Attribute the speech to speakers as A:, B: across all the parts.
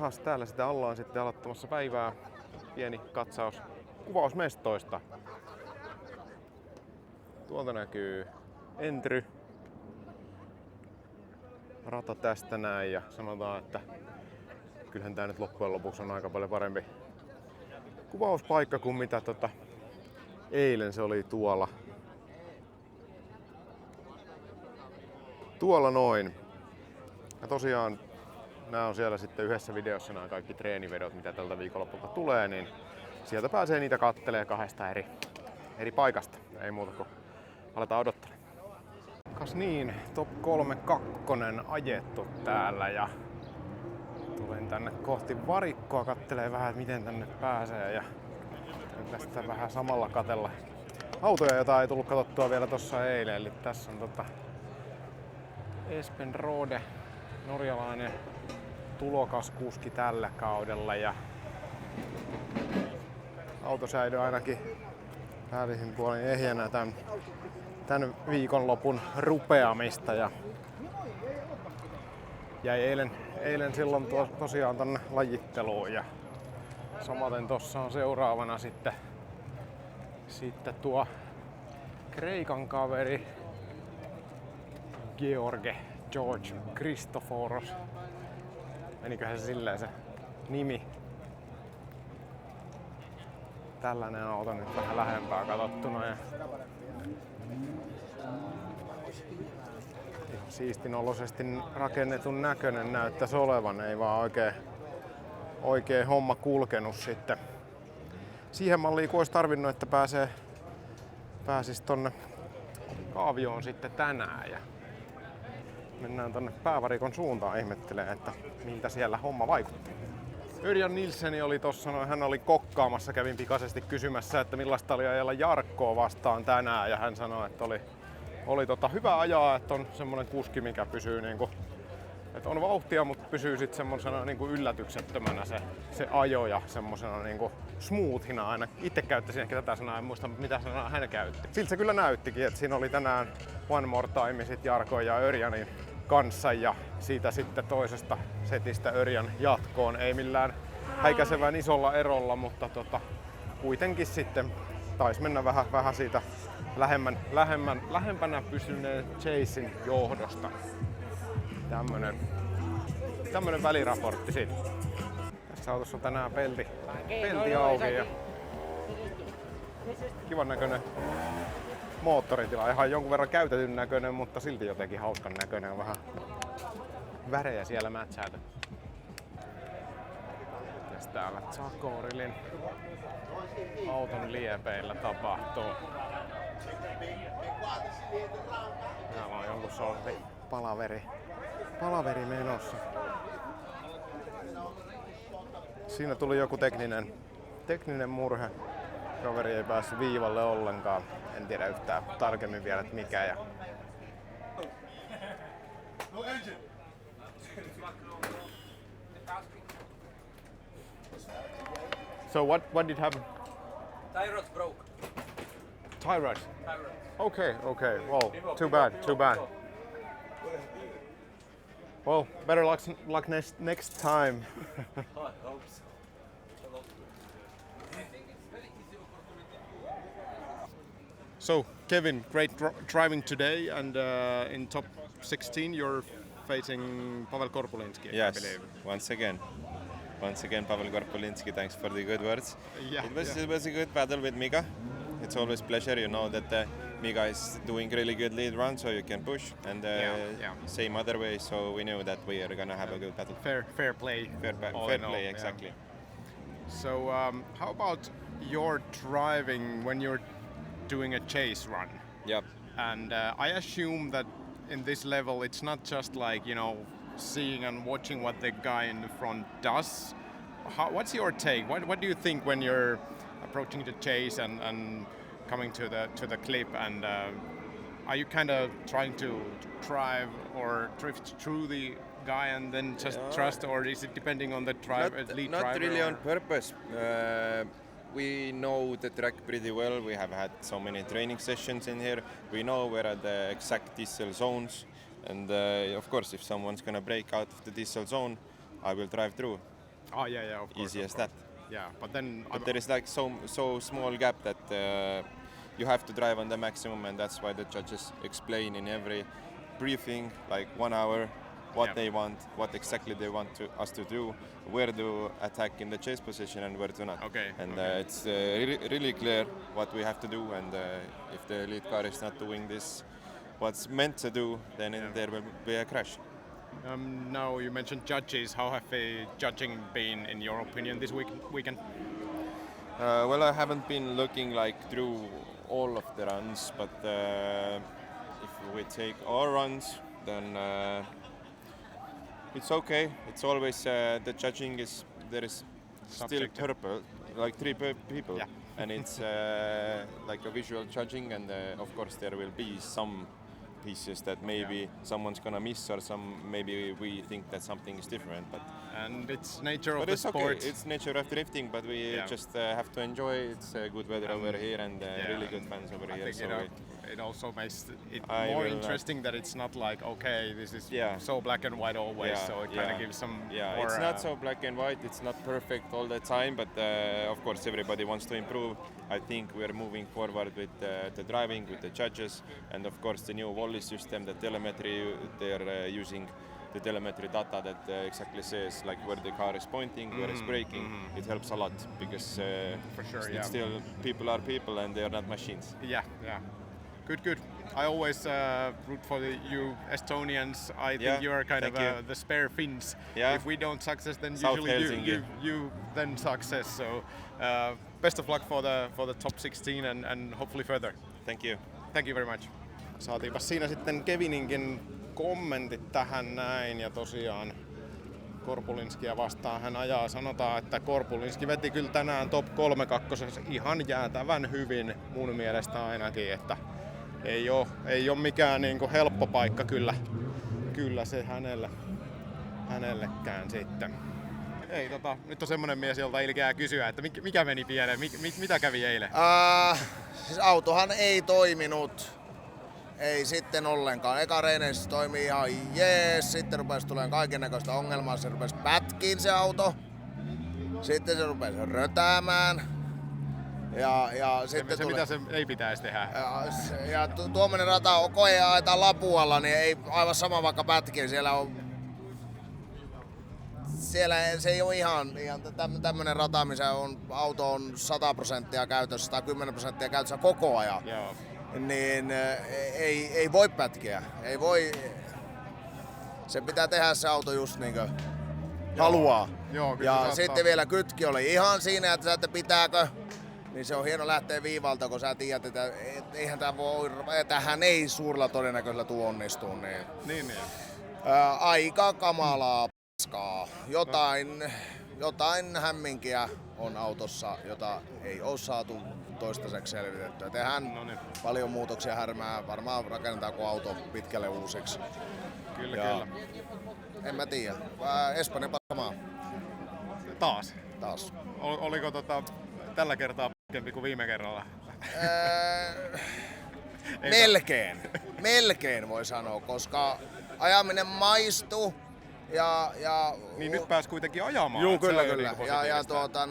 A: Jahas, täällä sitä ollaan sitten aloittamassa päivää. Pieni katsaus kuvausmestoista. Tuolta näkyy Entry. Rata tästä näin ja sanotaan, että kyllähän tää nyt loppujen lopuksi on aika paljon parempi kuvauspaikka kuin mitä eilen se oli tuolla. Tuolla noin. Ja tosiaan nämä on siellä sitten yhdessä videossa nämä kaikki treenivedot, mitä tältä viikonlopulta tulee, niin sieltä pääsee niitä kattelee kahdesta eri paikasta. Ei muuta kuin aletaan odottelemaan. Kas niin, top 3 kakkonen ajettu täällä ja tulin tänne kohti varikkoa, kattelee vähän, että miten tänne pääsee ja tästä vähän samalla katella autoja, jota ei tullut katsottua vielä tossa eilen. Eli tässä on Espen Rode, norjalainen tulokas kuski tällä kaudella ja auto säilyi ainakin päällisin puolin ehjänä tän viikonlopun rupeamista ja jäi eilen silloin tosiaan tonne lajitteluun ja samaten tossa on seuraavana sitten tuo Kreikan kaveri George Christoforos. Meniköhän se silleen se nimi? Tällainen auto nyt vähän lähempää katsottuna. Ja ihan siistin oloisesti rakennetun näköinen näyttäisi olevan. Ei vaan oikein homma kulkenut sitten. Siihen malliin kun olisi tarvinnut, että pääsis tonne kaavioon sitten tänään. Ja mennään tonne päävarikon suuntaan ihmettelemään, että miltä siellä homma vaikuttaa. Örjan Nilsseni oli tossa, hän oli kokkaamassa, kävin pikaisesti kysymässä, että millaista oli ajella Jarkkoa vastaan tänään ja hän sanoi, että oli hyvä ajaa, että on semmonen kuski, mikä pysyy että on vauhtia, mutta pysyy sitten semmosena yllätyksettömänä se ajo ja semmosena smoothina aina. Itse käyttäisin ehkä tätä sanaa, en muista mitä sanaa hän käytti. Siltä se kyllä näyttikin, että siinä oli tänään One More Time sit Jarkon ja Örjanin kanssa ja siitä sitten toisesta setistä Örjan jatkoon. Ei millään häikäisevän isolla erolla, mutta kuitenkin sitten taisi mennä vähän siitä lähempänä pysyneen Chasen johdosta. Tämmönen väliraportti siitä. Tässä autossa on tänään pelti auki ja kivan näköinen moottoritila. Ihan jonkun verran käytetyn näköinen, mutta silti jotenkin hauskan näköinen. Vähän värejä siellä mätsäätä. Mitäs täällä Zakorilin auton liepeillä tapahtuu? Täällä on jonkun sortin palaveri menossa. Siinä tuli joku tekninen murhe. Kaveri ei päässyt viivalle ollenkaan. En tiedä yhtään tarkemmin vielä, että mikä. Ja so what did happen?
B: Tie rods broke.
A: Tie rods?
B: Tie rods.
A: Okay. Well, too bad. Well, better luck next time.
B: I hope so.
A: So, Kevin, great driving today, and in top 16 you're facing Pavel Korpulinski,
C: yes,
A: I believe.
C: Once again, Pavel Korpulinski, thanks for the good words.
A: Yeah,
C: It was a good battle with Mika. It's always pleasure, you know, that Mika is doing really good lead run, so you can push, and same other way, so we knew that we are gonna have a good battle.
A: Fair play.
C: Fair play, exactly.
A: Yeah. So, how about your driving when you're doing a chase run?
C: Yep.
A: And I assume that in this level it's not just like, seeing and watching what the guy in the front does. What's your take? What do you think when you're approaching the chase and coming to the clip, and are you kind of trying to drive or drift through the guy and then just trust, or is it depending on the lead driver?
C: Not really on purpose. We know the track pretty well. We have had so many training sessions in here. We know where are the exact diesel zones, and of course if someone's gonna break out of the diesel zone, I will drive through.
A: Oh yeah, of course.
C: Easy
A: of
C: as
A: course.
C: that.
A: Yeah, but then
C: But there is like so small gap that you have to drive on the maximum, and that's why the judges explain in every briefing, like 1 hour, what
A: Yeah.
C: they want, what exactly they want us to do, where to attack in the chase position and where to not.
A: Okay,
C: And
A: okay.
C: it's really clear what we have to do, and if the lead car is not doing this, what's meant to do, then there will be a crash.
A: Now you mentioned judges. How have the judging been, in your opinion, this weekend?
C: Well, I haven't been looking like through all of the runs, but if we take our runs, then it's okay. It's always the judging is there is still
A: Subjective.
C: purple, like three people,
A: Yeah.
C: and it's like a visual judging, and of course there will be some pieces that maybe someone's gonna miss, or maybe we think that something is different, but
A: And it's nature of
C: but
A: the
C: it's
A: sport.
C: okay. It's nature of drifting, but we
A: Yeah.
C: just have to enjoy. It's good weather over here, and
A: Yeah,
C: really good
A: and
C: fans over
A: I
C: here.
A: think
C: So
A: it also makes it
C: I
A: more
C: will,
A: interesting that it's not like, okay, this is
C: Yeah.
A: so black and white always,
C: Yeah,
A: so it kind of gives some
C: yeah,
A: more,
C: it's not so black and white. It's not perfect all the time, but of course everybody wants to improve. I think we're moving forward with the driving, with the judges, and of course the new Wally system, the telemetry. They're using the telemetry data that exactly says like where the car is pointing, where it's braking. It helps a lot because
A: For sure,
C: it's
A: yeah.
C: still people are people and they are not machines.
A: Yeah. Good. I always root for you Estonians. I
C: Yeah,
A: think you are kind of
C: thank you.
A: the spare Finns.
C: Yeah.
A: If we don't success, then
C: South
A: usually
C: Helsinki.
A: you then success. So best of luck for the top 16 and hopefully further.
C: Thank you.
A: Thank you very much. Saatiinpa siinä sitten Kevininkin kommentit tähän näin, ja tosiaan Korpulinskia vastaan hän ajaa. Sanotaan, että Korpulinski veti kyllä tänään top 3 kakkosessa ihan jäätävän hyvin mun mielestä ainakin, että ei ole mikään niinku helppo paikka kyllä se hänellekään sitten. Ei, nyt on semmonen mies, jolta ilkeää kysyä, että mikä meni pieleen, mitä kävi eilen?
D: Siis autohan ei toiminut. Ei sitten ollenkaan. Eka reeneissä toimii ihan jees, sitten rupesi tulemaan kaikennäköistä ongelmaa, se rupesi pätkiin se auto. Sitten se rupesi rötäämään. Ja sitten
A: Se mitä se ei pitäisi tehdä.
D: ja tuommoinen rata on koeaita Lapualla, niin ei aivan sama vaikka pätkiin. Siellä se ei ole ihan tämmönen rata, missä auto on 100% käytössä, 110% käytössä koko ajan.
A: Joo.
D: Niin ei voi pätkiä. Ei voi. Se pitää tehdä se auto just niinkö haluaa.
A: Joo, kyllä
D: ja
A: saattaa.
D: sitten vielä kytki oli ihan siinä, että pitääkö. Niin se on hieno lähteä viivalta, kun sä tiedät, että eihän tähän ei suurella todennäköisellä tuu onnistuu.
A: Niin.
D: Aika kamalaa paskaa. Jotain hämminkiä on autossa, jota ei ole saatu toistaiseksi selvitettyä. Tehdään
A: Noniin.
D: paljon muutoksia härmää, varmaan rakennetaanko auto pitkälle uusiksi.
A: Kyllä.
D: En mä tiedä. Espanja paskamaa
A: Taas.
D: taas.
A: Oliko tällä kertaa parempi kuin viime kerralla?
D: Melkein voi sanoa, koska ajaminen maistuu ja
A: Niin nyt pääs kuitenkin ajamaan.
D: Juu,
A: että se
D: kyllä.
A: on jo niinku positiivista.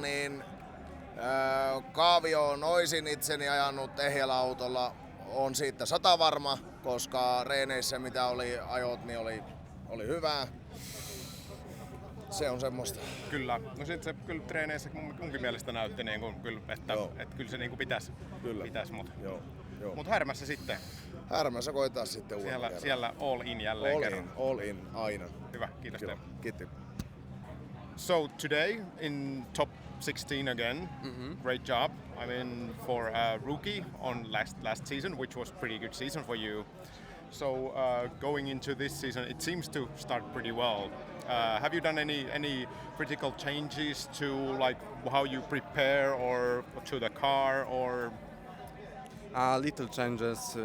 D: Kaavio on oisin itseni ajanut ehjällä autolla. On siitä 100 varma, koska reeneissä mitä oli ajot, niin oli hyvää. Se on semmoista.
A: Kyllä. No sit se kyllä treeneissä munkin mielestä näytti niin kuin, kyllä, että kyllä se niin kuin pitäisi.
D: Kyllä.
A: Joo.
D: Joo.
A: Mut Härmässä sitten.
D: Härmässä koetaan sitten
A: Siellä all in jälleen kerran.
D: all in, aina.
A: Hyvä, kiitos teille.
D: Kiitos.
A: So today in top 16 again, great job. I mean, for a rookie on last season, which was pretty good season for you. So going into this season, it seems to start pretty well. Have you done any critical changes to like how you prepare or to the car or?
E: Little changes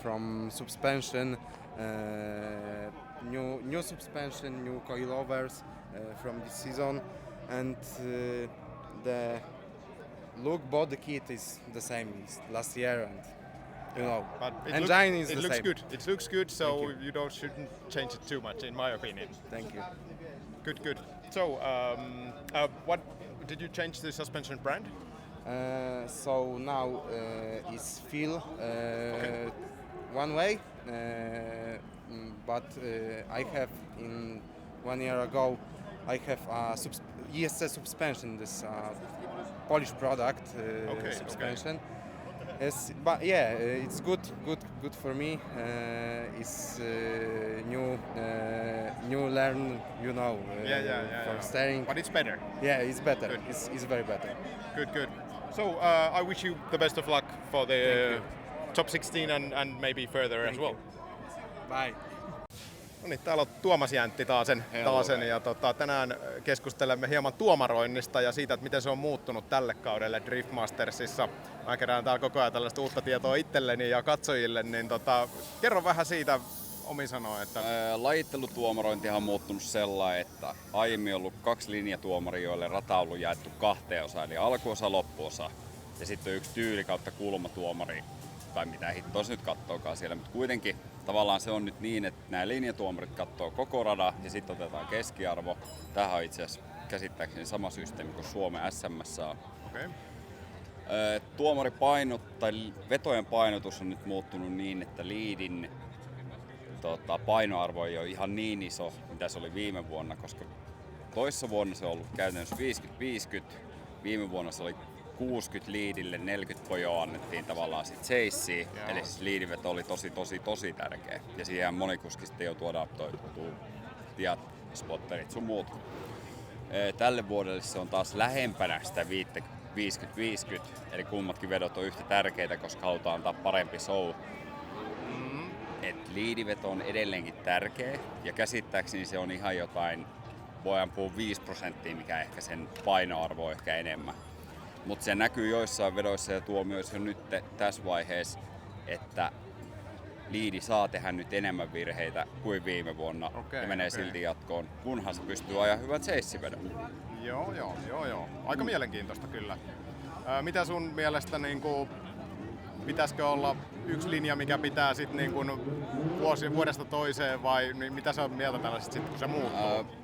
E: from suspension, new suspension, new coilovers from this season, and the look body kit is the same as last year, and you know,
A: But
E: engine is
A: it
E: the
A: looks
E: same.
A: good. It looks good, so
E: Thank
A: you shouldn't change it too much, in my opinion.
E: Thank you.
A: Good. So, what did you change the suspension brand?
E: So now is Phil one way, but I have in 1 year ago I have a ESC suspension, this Polish product suspension. Yes, but yeah, it's good for me. It's new learn, you know, for steering.
A: But it's better.
E: Yeah, it's better.
A: Good.
E: It's very better.
A: Good. So I wish you the best of luck for the top 16 and maybe further as well.
E: Bye.
A: No niin, täällä on Tuomas Jäntti taasen ja tänään keskustelemme hieman tuomaroinnista ja siitä, että miten se on muuttunut tälle kaudelle Drift Mastersissa. Mä kerään täällä koko ajan tällaista uutta tietoa itselleni ja katsojille, niin kerro vähän siitä omin sanoin. Että...
F: Lajittelutuomarointihan on muuttunut sellainen, että aiemmin on ollut 2 linjatuomaria, joille rata on ollut jaettu 2 osaan, eli alkuosa, loppuosa. Ja sitten on 1 tyyli kautta kulmatuomari, tai mitä hittoa se nyt kattookaan siellä, mutta kuitenkin tavallaan se on nyt niin, että nämä linjatuomarit katsoo koko radan ja sitten otetaan keskiarvo. Tämähän on itse asiassa käsittääkseni sama systeemi kuin Suomen SM:ssä on.
A: Okay.
F: Tuomaripainot tai vetojen painotus on nyt muuttunut niin, että liidin painoarvo ei ole ihan niin iso, mitä se oli viime vuonna, koska toissa vuonna se on ollut käytännössä 50-50. Viime vuonna se oli 60 liidille, 40 pojoa annettiin tavallaan sit seissiin. Eli siis liidiveto oli tosi tärkeä. Ja siihen moni kuski sitten joutuu adaptoitumaan, tiat, spotterit sun muut. Tälle vuodelle se on taas lähempänä sitä 50-50, eli kummatkin vedot on yhtä tärkeitä, koska halutaan antaa parempi show. Et liidiveto on edelleenkin tärkeä ja käsittääkseni se on ihan jotain, voidaan puhua 5%, mikä ehkä sen painoarvo on ehkä enemmän. Mutta se näkyy joissain vedoissa ja tuo myös jo nyt tässä vaiheessa, että liidi saa tehdä nyt enemmän virheitä kuin viime vuonna ja menee silti jatkoon, kunhan se pystyy ajaa hyvät seissivedon.
A: Joo. Aika mielenkiintoista kyllä. Mitä sun mielestä pitäisikö olla 1 linja, mikä pitää sit vuodesta toiseen vai mitä sä oot mieltä tällaisesta sit, kun se muuttuu?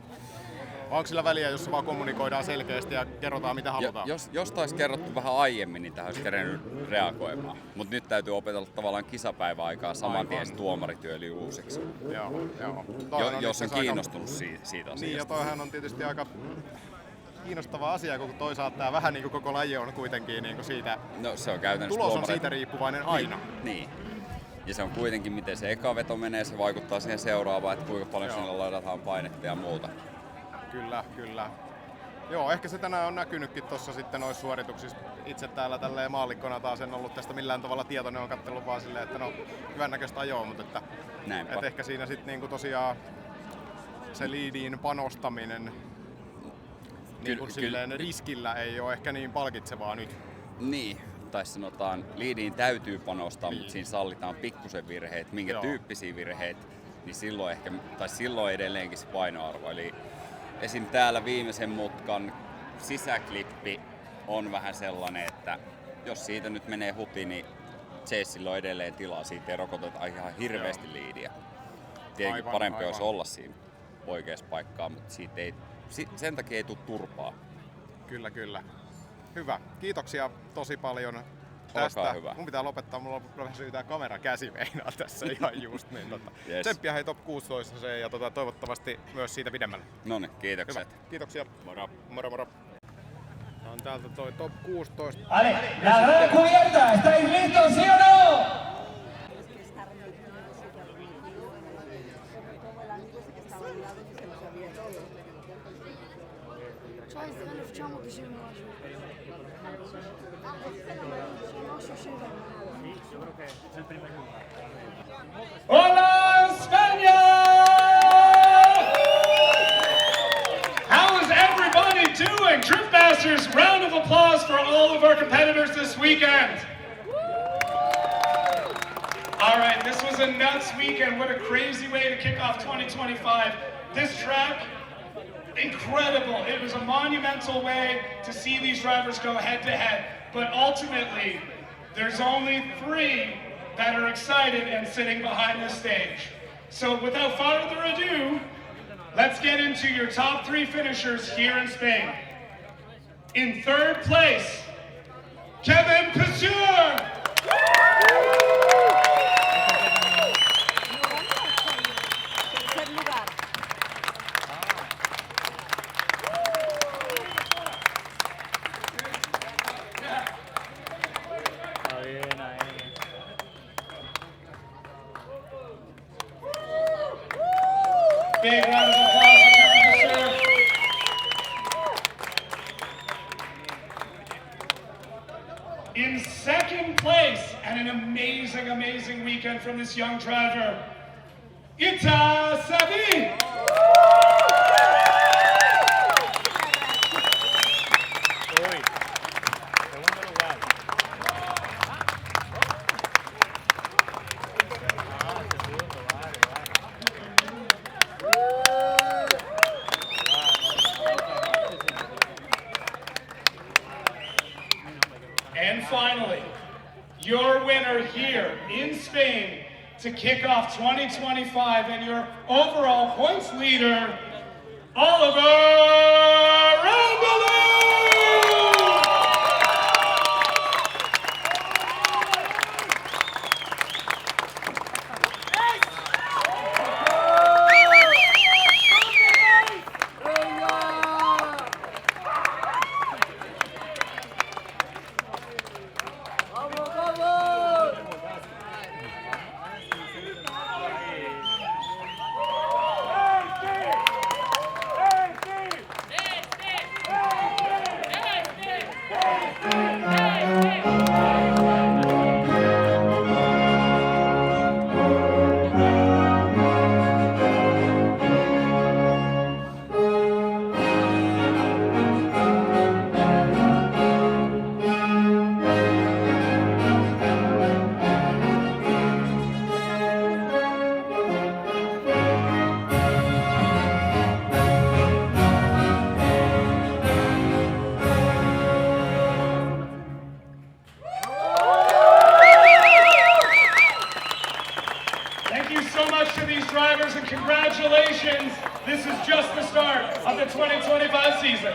A: Onko sillä väliä, jos vaan kommunikoidaan selkeästi ja kerrotaan mitä halutaan?
F: Jos taisi kerrottu vähän aiemmin, niin tähän olisi kerennyt reagoimaan. Mutta nyt täytyy opetella tavallaan kisapäiväaikaa saman tien tuomarityöli uusiksi.
A: Joo.
F: Jos on kiinnostunut siitä asiasta.
A: Niin, ja toihan on tietysti aika kiinnostava asia, kun toisaalta tämä vähän niin kuin koko laji on kuitenkin niin kuin siitä,
F: no, se on käytännössä
A: tulos on siitä riippuvainen aina.
F: Niin. Ja se on kuitenkin, miten se eka veto menee, se vaikuttaa siihen seuraavaan, että kuinka paljon sinne ladataan painetta ja muuta.
A: Kyllä. Joo, ehkä se tänään on näkynytkin tuossa sitten noissa suorituksissa. Itse täällä tälleen maallikkona taas en ollut tästä millään tavalla tietoinen, on katsellut vaan silleen, että hyvän näköistä ajoa, mutta että ehkä siinä sitten niinku tosiaan se liidiin panostaminen silleen riskillä ei ole ehkä niin palkitsevaa nyt.
F: Niin, tai sanotaan liidiin täytyy panostaa, mutta siinä sallitaan pikkusen virheet, minkä tyyppisiä virheitä, niin silloin edelleenkin se painoarvo. Eli esim. Täällä viimeisen mutkan sisäklippi on vähän sellainen, että jos siitä nyt menee huti, niin chaseillä on edelleen tilaa, siitä ei rokoteta ihan hirveästi liidiä. Tietenkin parempi olisi olla siinä oikeassa paikkaa, mutta siitä sen takia ei tule turpaa.
A: Kyllä. Hyvä. Kiitoksia tosi paljon tästä.
F: Olkaa hyvä. Mun
A: pitää lopettaa, mulla on syytää kamera käsi meinaa tässä ihan just. Niin,
F: yes.
A: Tsemppiä hei top 16 se ja toivottavasti myös siitä pidemmälle.
F: Noniin, kiitokset.
A: Hyvä. Kiitoksia. Moro. Tää on täältä toi top 16.
G: Ale, la rada cubierta, ¿estáis listos, sí o no? Hola, España! How is everybody doing? Drift Masters, round of applause for all of our competitors this weekend. All right, this was a nuts weekend. What a crazy way to kick off 2025. This track, incredible. It was a monumental way to see these drivers go head to head. But ultimately, there's only 3 that are excited and sitting behind the stage. So without further ado, let's get into your top 3 finishers here in Spain. In 3rd place, Kevin Pissur. Big round of applause for Kevin Pissur. In 2nd place, and an amazing, amazing weekend from this young driver, Ita Savi. And finally, your winner here in Spain to kick off 2025 and your overall points leader, Oliver Rambalou! Thank you so much to these drivers and congratulations. This is just the start of the 2025 season.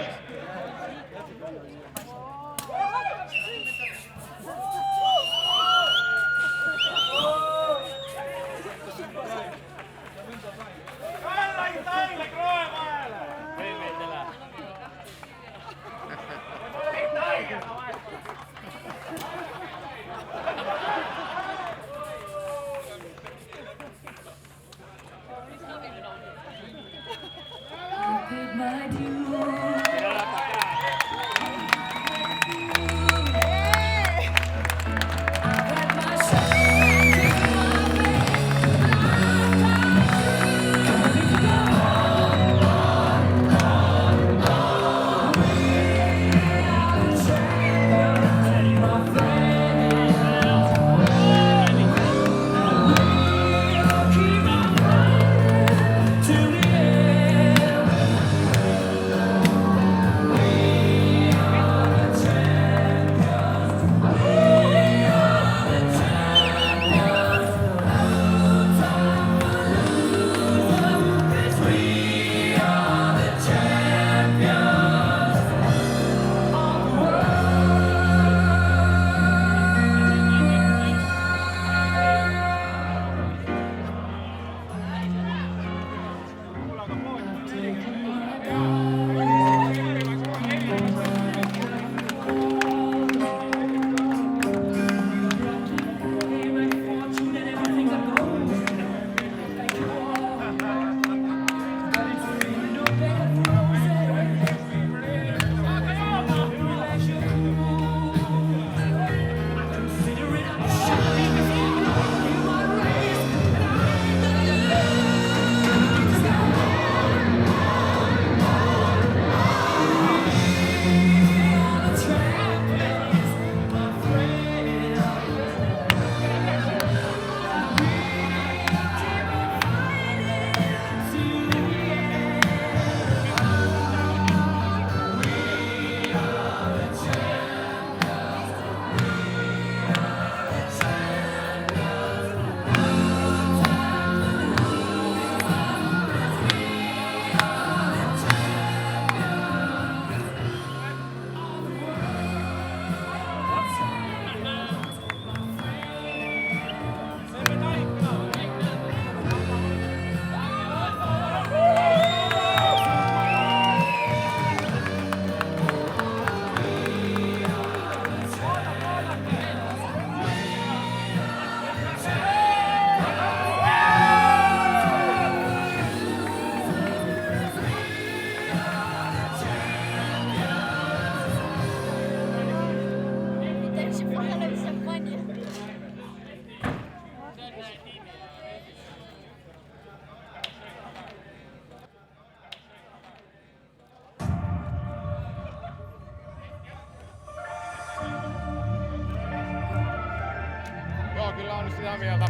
A: sitä mieltä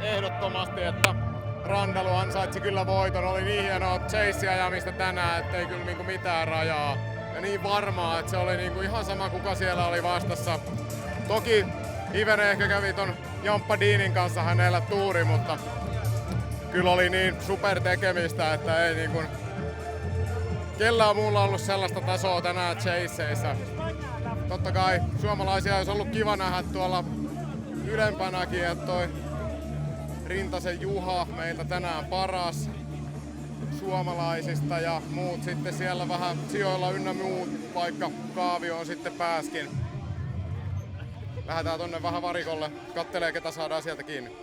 A: ehdottomasti, että Randalu ansaitsi kyllä voiton. Oli niin hienoa chase-ajamista tänään, ettei kyllä niinku mitään rajaa. Ja niin varmaa, että se oli niinku ihan sama kuka siellä oli vastassa. Toki Ivere ehkä kävi ton Jamppa Deanin kanssa hänellä tuuri, mutta kyllä oli niin super tekemistä, että ei niinku kellään muulla ollut sellaista tasoa tänään chaseissa. Totta kai suomalaisia olisi ollut kiva nähdä tuolla ylempänäkin, että toi Rintasen Juha meiltä tänään paras suomalaisista ja muut sitten siellä vähän sijoilla ynnä muut, vaikka Kaavio on sitten pääskin. Lähdetään tonne vähän varikolle, kattelee ketä saadaan sieltä kiinni.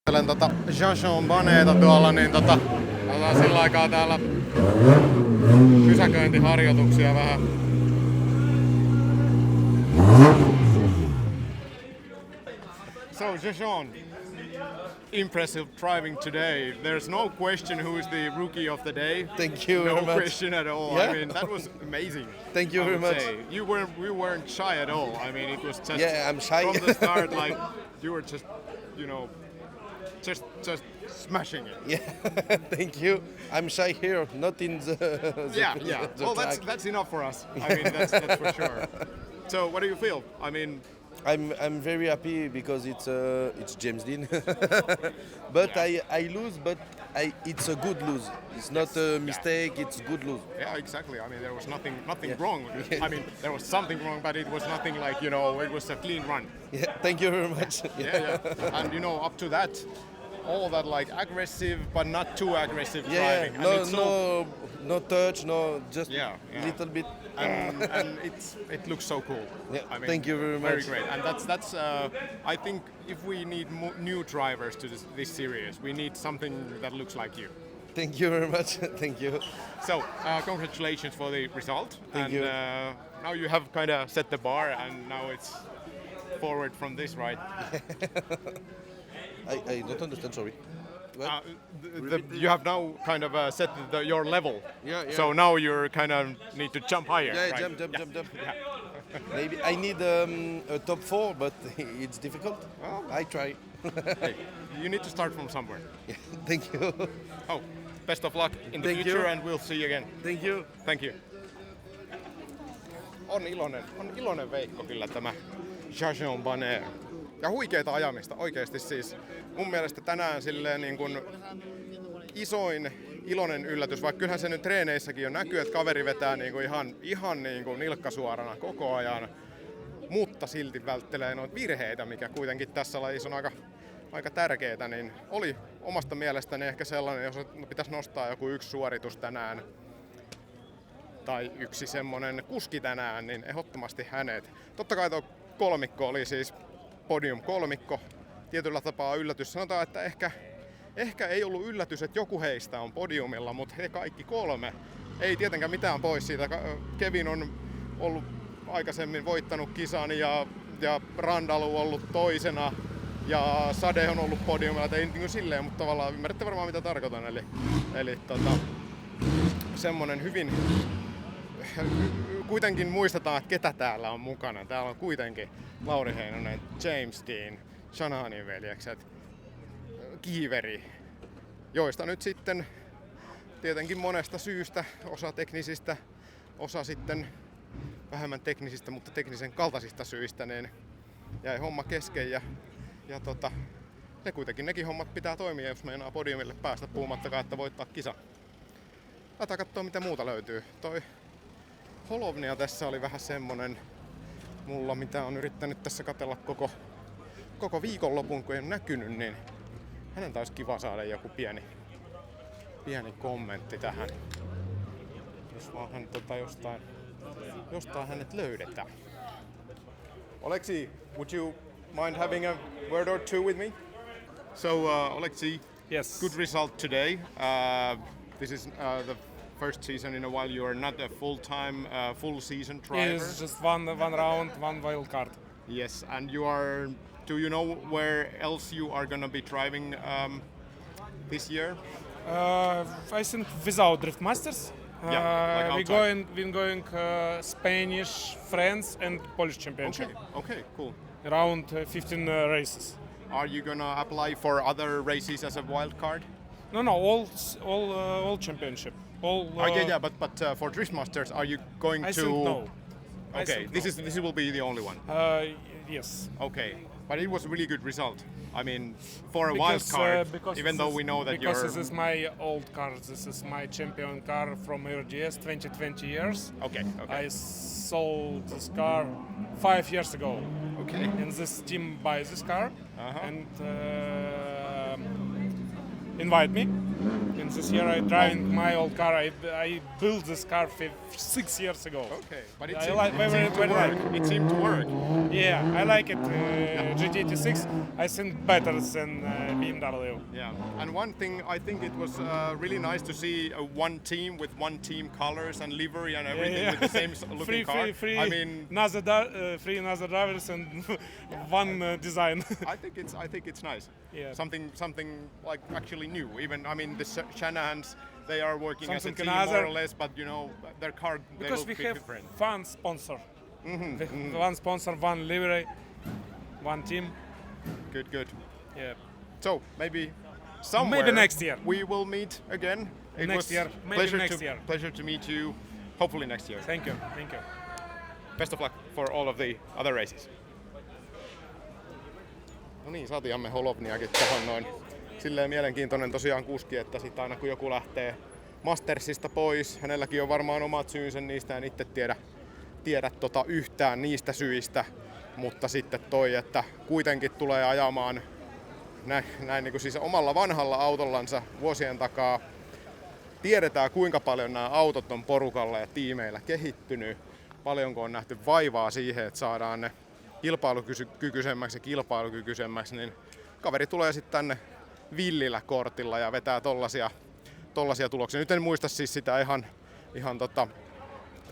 A: Katselen Jean Baneeta tuolla, niin otetaan sillä aikaa täällä pysäköintiharjoituksia vähän. So Jean, impressive driving today. There's no question who is the rookie of the day.
H: Thank you
A: no
H: very much.
A: question at all.
H: Yeah.
A: I mean, that was amazing.
H: Thank you
A: I
H: very
A: would
H: much.
A: say. You weren't shy at all. I mean, it was just
H: Yeah, I'm shy.
A: from the start. Like you were just, just smashing it.
H: Yeah, thank you. I'm shy here, not in the
A: Yeah.
H: the
A: Well,
H: track.
A: that's enough for us. I mean, that's for sure. So, what do you feel? I mean,
H: I'm very happy because it's James Dean, but
A: Yeah.
H: I lose, but it's a good lose. It's not a mistake. It's good lose.
A: yeah, exactly. I mean, there was nothing
H: Yeah.
A: wrong. I mean, there was something wrong, but it was nothing like it was a clean run.
H: Yeah, thank you very much.
A: Yeah. And up to that, all that like aggressive but not too aggressive
H: Yeah,
A: driving. And
H: no,
A: it's so,
H: no touch, no, just
A: Yeah.
H: little bit.
A: and it looks so cool.
H: Yeah,
A: I mean,
H: thank you very
A: Very
H: much.
A: great. And that's I think if we need new drivers to this series, we need something that looks like you.
H: Thank you very much. Thank you.
A: So congratulations for the result.
H: Thank
A: and
H: you.
A: Now you have kind of set the bar, and now it's forward from this, right?
H: I don't understand. Sorry. What?
A: You have now kind of set your level.
H: Yeah.
A: So now you're kind of need to jump higher.
H: Yeah,
A: right?
H: jump.
A: Yeah.
H: Maybe I need a top 4, but it's difficult. I try.
A: Hey, you need to start from somewhere.
H: Thank you.
A: Oh, best of luck in the
H: Thank
A: future,
H: you.
A: and we'll see you again.
H: Thank you.
A: Thank you. On iloinen Veikko kyllä tämä Jason Baner. Ja huikeeta ajamista oikeesti siis. Mun mielestä tänään silleen niin kuin isoin iloinen yllätys, vaikka kyllähän se nyt treeneissäkin jo näkyy, että kaveri vetää niin kuin ihan niin kuin nilkkasuorana koko ajan, mutta silti välttelee noita virheitä, mikä kuitenkin tässä lajissa on aika tärkeää, niin oli omasta mielestäni ehkä sellainen, jos pitäisi nostaa joku yksi suoritus tänään tai yksi semmonen kuski tänään, niin ehdottomasti hänet. Totta kai tuo kolmikko oli siis podium-kolmikko. Tietyllä tapaa yllätys. Sanotaan, että ehkä ei ollut yllätys, että joku heistä on podiumilla, mutta he kaikki kolme. Ei tietenkään mitään pois siitä. Kevin on ollut aikaisemmin voittanut kisan ja Randalu ollut toisena ja Sade on ollut podiumilla. Ei niin silleen, mutta tavallaan ymmärrätte varmaan mitä tarkoitan. Eli semmonen hyvin kuitenkin muistetaan, että ketä täällä on mukana. Täällä on kuitenkin Lauri Heinonen, James Dean, Shanahanin veljekset, Kiiveri, joista nyt sitten tietenkin monesta syystä, osa teknisistä, osa sitten vähemmän teknisistä, mutta teknisen kaltaisista syistä, niin jäi homma kesken ja ne kuitenkin nekin hommat pitää toimia, jos meinaa podiumille päästä, puhumattakaan, että voittaa kisa. Laitetaan katsoa mitä muuta löytyy. Toi Holovnia tässä oli vähän semmonen mulla, mitä on yrittänyt tässä katsella koko viikonlopun, kun ei ole näkynyt, niin hänen taisi kiva saada joku pieni kommentti tähän. Jos vaan hän jostain hänet löydetään. Oleksi, would you mind having a word or two with me? So, Oleksi,
I: Yes.
A: good result today. This is the first season in a while you are not a full-time, full season driver.
I: It's just one round, one wild card.
A: Yes, and do you know where else you are gonna be driving this year?
I: I think without Drift Masters.
A: Yeah, like
I: we're going Spanish, France, and Polish Championship.
A: Okay, cool.
I: around 15 races.
A: Are you gonna apply for other races as a wild card?
I: No, all championship. All.
A: But for Driftmasters, are you going
I: I
A: to?
I: think no. I
A: Okay,
I: think
A: this will be the only one.
I: Yes.
A: Okay, but it was a really good result. I mean, for a wild card, even though we know that
I: because
A: you're.
I: this is my old car. This is my champion car from RGS, 20 years.
A: Okay.
I: I sold this car 5 years ago.
A: Okay.
I: And this team buys this car and invite me. And this year I driving my old car. I built this car 6 years ago.
A: Okay, but it
I: I
A: seemed,
I: like
A: it seemed to work. It seemed to work.
I: Yeah, I like it. GT86 I think better than BMW.
A: Yeah, and one thing I think it was really nice to see one team with one team colors and livery and everything with the same looking car.
I: Free.
A: I mean,
I: free another drivers and one design.
A: I think it's nice.
I: Yeah.
A: Something like actually new. Even I mean the Shanahans, they are working as a
I: Something
A: team
I: another.
A: more or less, but you know their car they
I: Because
A: look
I: we have
A: different.
I: one sponsor. One sponsor, one livery, one team.
A: Good.
I: Yeah.
A: So maybe somewhere
I: Maybe next year.
A: we will meet again. It
I: Next
A: was
I: year. Maybe next year.
A: Pleasure to meet you. Hopefully next year.
I: Thank you.
A: Best of luck for all of the other races. No niin, saatiin Amme Holovniakin tohon noin. Silleen mielenkiintoinen tosiaan kuski, että sit aina kun joku lähtee Mastersista pois, hänelläkin on varmaan omat syynsä, niistä en itse tiedä yhtään niistä syistä, mutta sitten toi, että kuitenkin tulee ajamaan näin niin kuin siis omalla vanhalla autollansa vuosien takaa. Tiedetään kuinka paljon nämä autot on porukalla ja tiimeillä kehittynyt, paljonko on nähty vaivaa siihen, että saadaan ne kilpailukykyisemmäksi, niin kaveri tulee sitten tänne villillä kortilla ja vetää tollasia tuloksia. Nyt en muista siis sitä ihan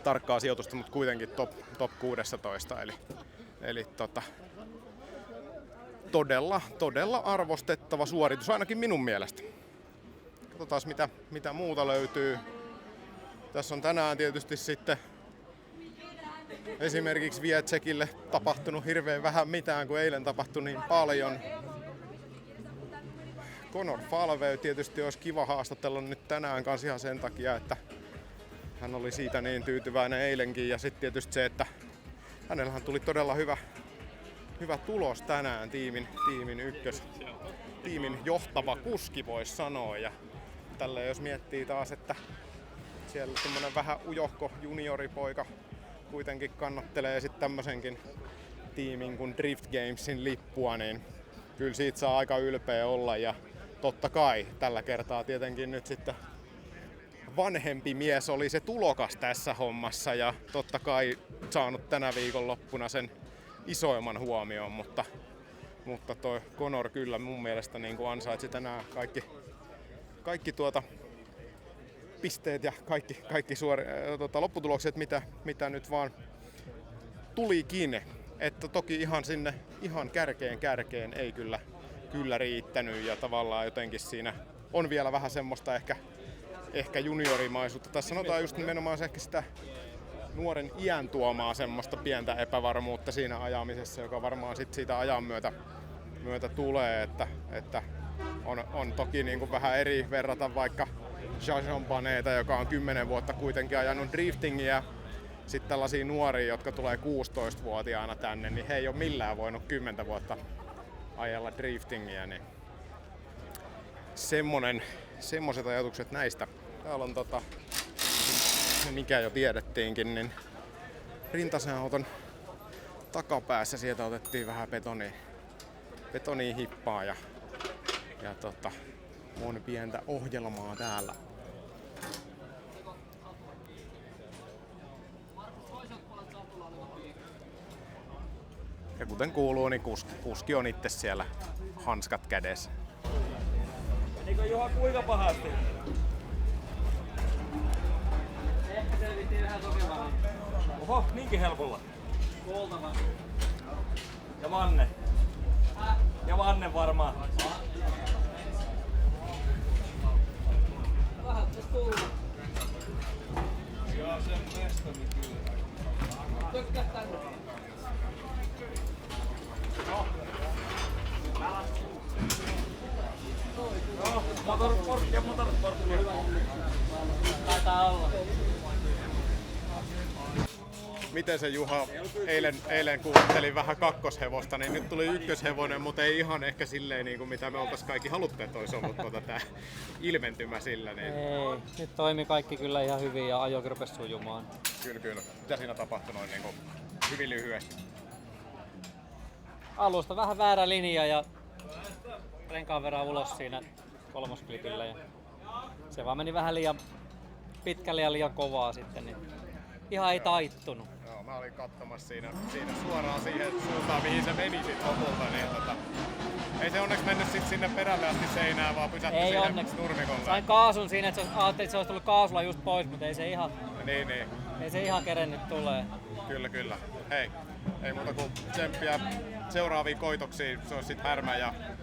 A: tarkkaa sijoitusta, mutta kuitenkin top 16. Eli todella arvostettava suoritus, ainakin minun mielestä. Katsotaan mitä muuta löytyy. Tässä on tänään tietysti sitten esimerkiksi Vietsekille tapahtunut hirveän vähän mitään, kun eilen tapahtui niin paljon. Conor Falvey tietysti olisi kiva haastatella nyt tänään kanssa ihan sen takia, että hän oli siitä niin tyytyväinen eilenkin. Ja sitten tietysti se, että hänellähän tuli todella hyvä tulos tänään tiimin johtava kuski voisi sanoa. Ja tällä jos miettii taas, että siellä semmonen vähän ujohko junioripoika kuitenkin kannattelee sitten tämmösenkin tiimin kuin Drift Gamesin lippua, niin kyllä siitä saa aika ylpeä olla. Ja totta kai tällä kertaa tietenkin nyt sitten vanhempi mies oli se tulokas tässä hommassa ja totta kai saanut tänä viikonloppuna sen isoimman huomioon, mutta toi Conor kyllä mun mielestä niin kuin ansaitsi tänään kaikki pisteet ja kaikki lopputulokset, mitä nyt vaan tulikin. Että toki ihan sinne ihan kärkeen ei kyllä riittänyt ja tavallaan jotenkin siinä on vielä vähän semmoista ehkä juniorimaisuutta. Tässä sanotaan just nimenomaan ehkä sitä nuoren iän tuomaa semmoista pientä epävarmuutta siinä ajamisessa, joka varmaan sit siitä ajan myötä tulee, että on toki niin kuin vähän eri verrata vaikka Jason Paneeta, joka on 10 vuotta kuitenkin ajanut driftingiä, sitten tällaisia nuoria, jotka tulee 16-vuotiaana tänne, niin he ei ole millään voinut 10 vuotta ajella driftingiä, niin semmoiset ajatukset näistä. Täällä on mikä jo tiedettiinkin, niin Rintasen auton takapäässä sieltä otettiin vähän betonia hippaa ja on pientä ohjelmaa täällä. Ja kuten kuuluu, niin kuski on itse siellä hanskat kädessä.
B: Menikö Juha kuinka pahasti? Ehkä selvittiin vähän sopivaa. Oho, niinkin helpolla. Kuultava. Ja Vanne. Ja Vanne varmaan. Vähän tästä tullut. Joo, sen mestani kyllä. Tykkää tänne. Motorsporttia. Taitaa olla.
A: Miten se Juha, eilen kuuntelin vähän kakkoshevosta, niin nyt tuli ykköshevonen, mutta ei ihan ehkä silleen niin kuin mitä me oltais kaikki haluttu, että olisi ollut tää ilmentymä sillä. Niin...
J: Ei, nyt toimi kaikki kyllä ihan hyvin ja ajokin rupesi sujumaan.
A: Kyllä. Mitä siinä tapahtui noin niin kuin hyvin lyhyesti?
J: Alusta vähän väärä linja ja renkaan verran ulos siinä kolmosklipillä. Ja se vaan meni vähän liian pitkälle ja liian kovaa sitten, niin ihan ei taittunut.
A: Joo, mä olin katsomassa siinä suoraan siihen suuntaan, mihin se meni sit lopulta. Niin ei se onneksi mennyt sit sinne perälle asti seinään, vaan pysähtyi
J: ei
A: siihen
J: onneksi.
A: nurmikolle.
J: Sain kaasun siinä, että ajattelin, että se olisi tullut kaasulla just pois, mutta ei se ihan,
A: Niin.
J: ei se ihan kerennyt tulee.
A: Kyllä. Hei, ei muuta kuin tsemppiä seuraaviin koitoksiin. Se on sit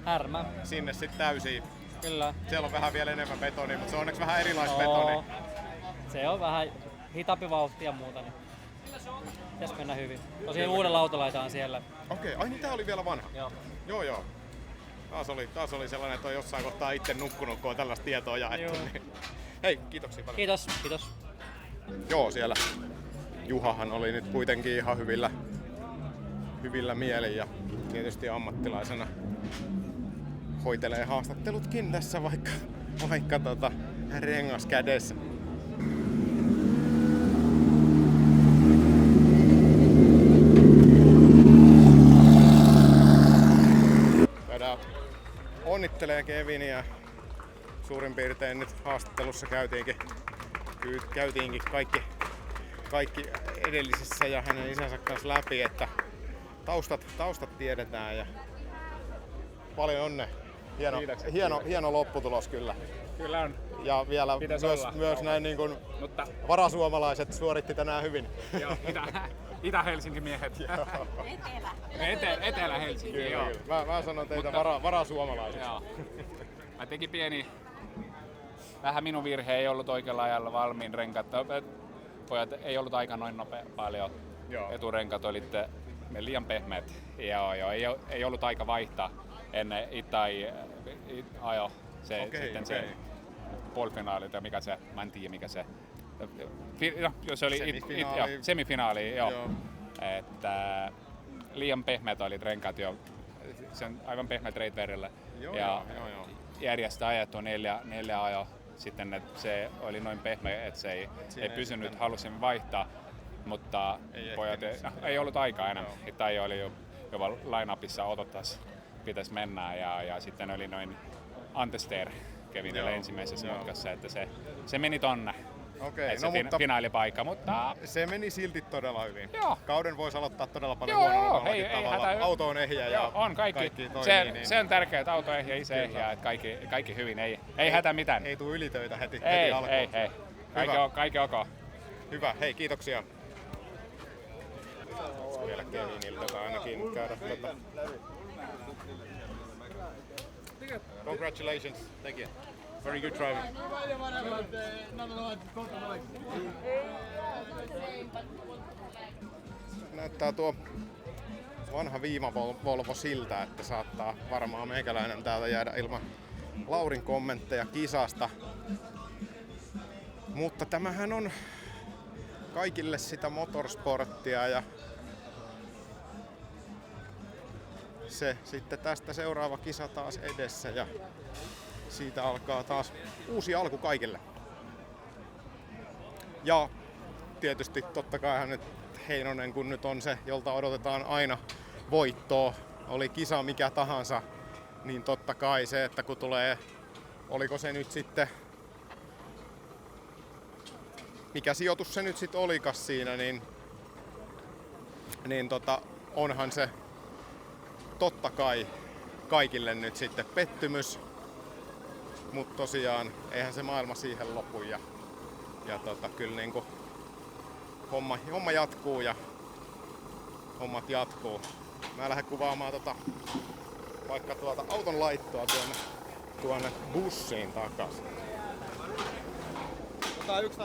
A: härmä. Sinne sit täysiin.
J: Kyllä.
A: Siellä on vähän vielä enemmän betonia, mutta se on onneksi vähän erilaisbetoni.
J: Se on vähän hitaampi vauhti ja muuta. Niin pitäis mennä hyvin. Tosiaan uudella autolaita on siellä.
A: Okei, ai niin tää oli vielä vanha? Joo. Taas oli sellainen, että on jossain kohtaa itse nukkunut, kun on tällaista tietoa jaettu. Niin. Hei, kiitoksia paljon.
J: Kiitos.
A: Joo, siellä Juhahan oli nyt kuitenkin ihan hyvillä mielin ja tietysti ammattilaisena hoitelee haastattelutkin tässä vaikka rengas kädessä. Onnittelee Kevinia. Suurin piirtein nyt haastattelussa käytiinkin kaikki edellisissä ja hänen isänsä kanssa läpi, että taustat tiedetään ja paljon onnea. Hieno lopputulos kyllä.
K: Kyllä on.
A: Ja vielä myös näin niin kuin varasuomalaiset suoritti tänään hyvin.
K: Joo, Itä-Helsingin miehet. Etelä-Helsinki,
A: kyllä,
K: joo.
A: Kyllä. Mä sanon teitä varasuomalaiseksi.
K: Joo. Mä tekin pieni, vähän minun virhe, ei ollut oikealla ajalla valmiin renkaat. Pojat ei ollut aika noin paljon. Eturenkaat olitte liian pehmeät. Joo. Ei ollut aika vaihtaa ennen Itai ajo. Se puolifinaali tai mikä se, mä en tiedä mikä se. Se oli semifinaali, joo. Että liian pehmeät oli renkaat jo. Se on aivan pehmeät reitverille. Ja järjestä ajettu neljä ajo. Sitten se oli noin pehmeä, että se ei pysynyt, halusin vaihtaa. Mutta pojat ei ollut aikaa enää. Tai oli jo line-upissa odottais pitäisi mennä ja sitten oli noin antester Kevinille ensimmäisessä mutkassa, että se meni tonne.
A: Okei,
K: mutta finaalipaikka, mutta
A: se meni silti todella hyvin.
K: Joo.
A: Kauden voisi aloittaa todella paljon huonommallakin tavalla. Auto on ehjä ja
K: on kaikki toimii. Se on tärkeää, että auto on ehjä, itse ehjä, että kaikki hyvin, ei hätä mitään.
A: Ei tule ylitöitä heti alkuun.
K: Ei. Kaikki ok.
A: Hyvä, hei kiitoksia. Vielä Keviniltä ainakin käydä tätä. Congratulations. Thank you. Very good driving. Näyttää tuo vanha Volvo siltä, että saattaa varmaan meikäläinen täältä jäädä ilman Laurin kommentteja kisasta. Mutta tämähän on kaikille sitä motorsporttia ja se sitten tästä seuraava kisa taas edessä ja siitä alkaa taas uusi alku kaikille. Ja tietysti totta kai nyt Heinonen, kun nyt on se, jolta odotetaan aina voittoa, oli kisa mikä tahansa, niin totta kai se, että kun tulee, oliko se nyt sitten, mikä sijoitus se nyt sitten olikas siinä, niin onhan se totta kai kaikille nyt sitten pettymys. Mutta tosiaan eihän se maailma siihen lopu ja kyllä niinku homma jatkuu ja hommat jatkuu. Mä lähden kuvaamaan vaikka auton laittoa tuonne bussiin takas. Yksi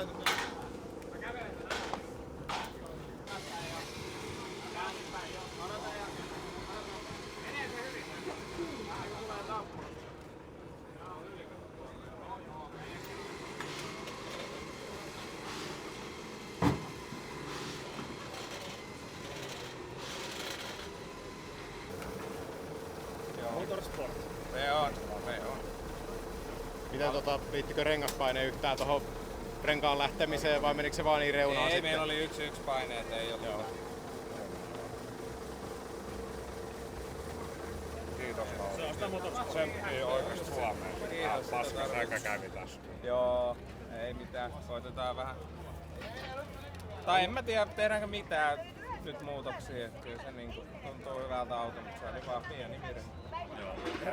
B: Motorsport.
L: Se on.
A: Miten liittikö rengaspaine yhtään tuohon renkaan lähtemiseen vai menikö se vaan niin reunaan
L: Ei,
A: sitten?
L: meillä oli 1-1 paineet, ei ollut. Joo.
I: Kiitos Lauri.
B: Se on sitä Motorsport.
I: Tsemppiä oikeesti Suomeen.
L: Kiitos.
I: Paska säkä kävi tässä.
L: Joo, ei mitään. Koitetaan vähän. Tai en mä tiedä, tehdäänkö mitään nyt muutoksia. Kyllä se niinku tuntuu hyvältä auto, mutta se oli vaan pieni virhe.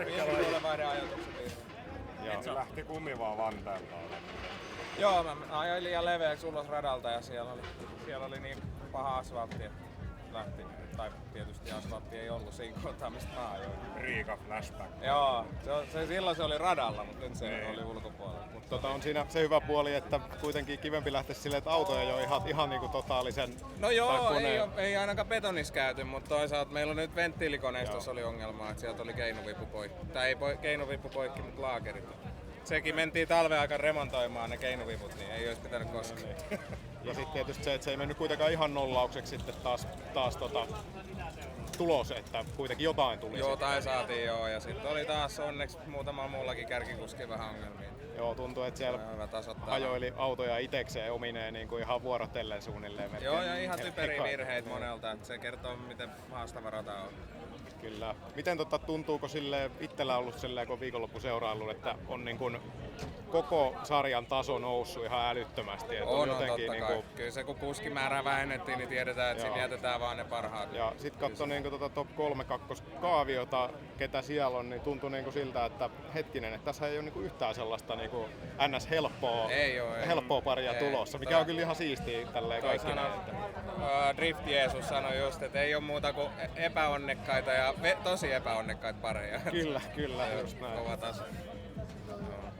L: Pieni tuulenvaihden ajatuksen virhe.
I: Joo. Lähti kumi vaan Vanteelta.
L: Joo, mä ajoin liian leveäksi ulos radalta ja siellä oli niin paha asfaltti, että lähti. Tai tietysti asfaltti ei ollut siinä kohtaa, mistä mä ajoin.
I: Riika flashback.
L: Joo, silloin se oli radalla, mutta nyt se oli ulkopuolella.
A: Mutta on siinä se hyvä puoli, että kuitenkin kivempi lähteä silleen, että autoja jo ihan niinku totaalisen...
L: No joo, ei ainakaan betonissa käyty, mutta toisaalta meillä on nyt venttiilikoneistossa oli ongelma, että sieltä oli keinuvippu poikki. Tai ei keinuvippu poikki, mutta laakerit. Sekin mentiin talven aikana remontoimaan ne keinuviput, niin ei olisi pitänyt koskaan.
A: Ja sitten tietysti se, että se ei mennyt kuitenkaan ihan nollaukseksi sitten taas tulos, että kuitenkin jotain tuli.
L: Jotain saatiin joo, ja sitten oli taas onneksi muutama muullakin kärkikuski vähän ongelmia.
A: Joo, tuntuu, että siellä ajoili autoja itekseen omineen niin kuin ihan vuorotellen suunnilleen.
L: Joo, ja ihan typeriä virheitä monelta, että se kertoo miten haastava rata on.
A: Kyllä. Miten tuntuuko sille itsellä ollut silleen, kun viikonloppuseurailu, että on niin kuin koko sarjan taso noussut ihan älyttömästi?
L: On totta kai. Niin kyllä se kun kuskimäärää vähennettiin, niin tiedetään, että siinä jätetään vaan ne parhaat.
A: Ja sit katsoi niin top 3 kakkoskaaviota, ketä siellä on, niin tuntui niin kuin siltä, että hetkinen, että tässä ei ole niin yhtään sellaista niin kuin helppoa paria tulossa, mikä on kyllä ihan siistiä tälleen kaikki.
L: Drift Jeesus sanoi just, että ei ole muuta kuin epäonnekkaita ja tosi epäonnekkaita pareja.
A: Kyllä, just näin.
L: Kova taso.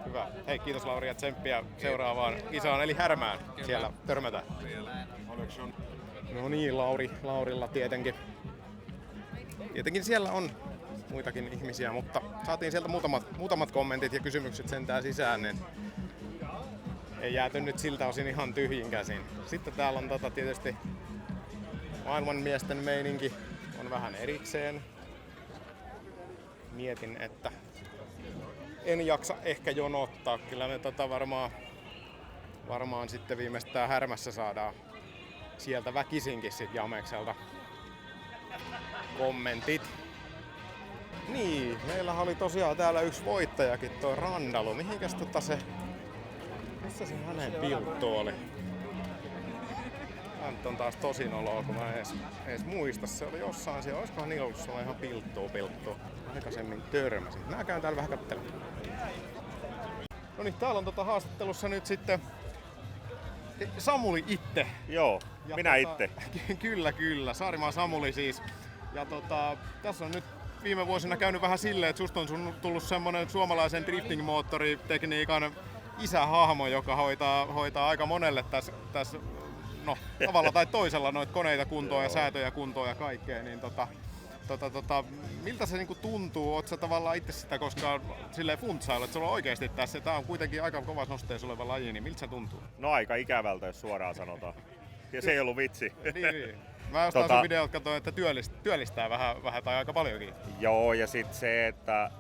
A: Hyvä. Hei, kiitos Lauri ja tsemppiä seuraavaan kisaan, eli Härmään. Kyllä. Siellä törmätään. No niin, Laurilla tietenkin. Tietenkin siellä on muitakin ihmisiä, mutta saatiin sieltä muutamat kommentit ja kysymykset sentään sisään, niin ei jääty nyt siltä osin ihan tyhjin käsin. Sitten täällä on tietysti maailmanmiesten meininki on vähän erikseen. Mietin, että en jaksa ehkä jonottaa. Kyllä me varmaan sitten viimeistään Härmässä saadaan sieltä väkisinkin sit Jamekselta kommentit. Niin, meillähän oli tosiaan täällä yksi voittajakin, toi Randalu. Mihinkäs missä se hänen pilttu oli? Tämä on taas tosi noloa, kun mä edes muista. Se oli jossain siellä. Olisikohan niillä ollut sulla ihan pilttua. Aikaisemmin törmäsin. Mä käyn täällä vähän katselemaan. No niin, täällä on haastattelussa nyt sitten Samuli itse.
M: Joo, ja minä itse.
A: Kyllä. Saarimaan Samuli siis. Ja tässä on nyt viime vuosina käynyt vähän silleen, että susta on tullut semmonen suomalaisen drifting-moottoritekniikan isähahmo, joka hoitaa aika monelle tässä no, tavalla tai toisella noita koneita kuntoon ja säätöjä kuntoon ja kaikkea, niin miltä se niinku tuntuu? Ootko sä tavallaan itse sitä koskaan silleen funtsailu, että sulla on oikeasti tässä, tää on kuitenkin aika kovassa nosteessa oleva laji, niin miltä se tuntuu?
M: No aika ikävältä, jos suoraan sanotaan. Ja se ei ollut vitsi.
A: niin. Mä jostain sun videolta katsoin, että työllistää vähän tai aika paljonkin.
M: Joo, ja sitten se, että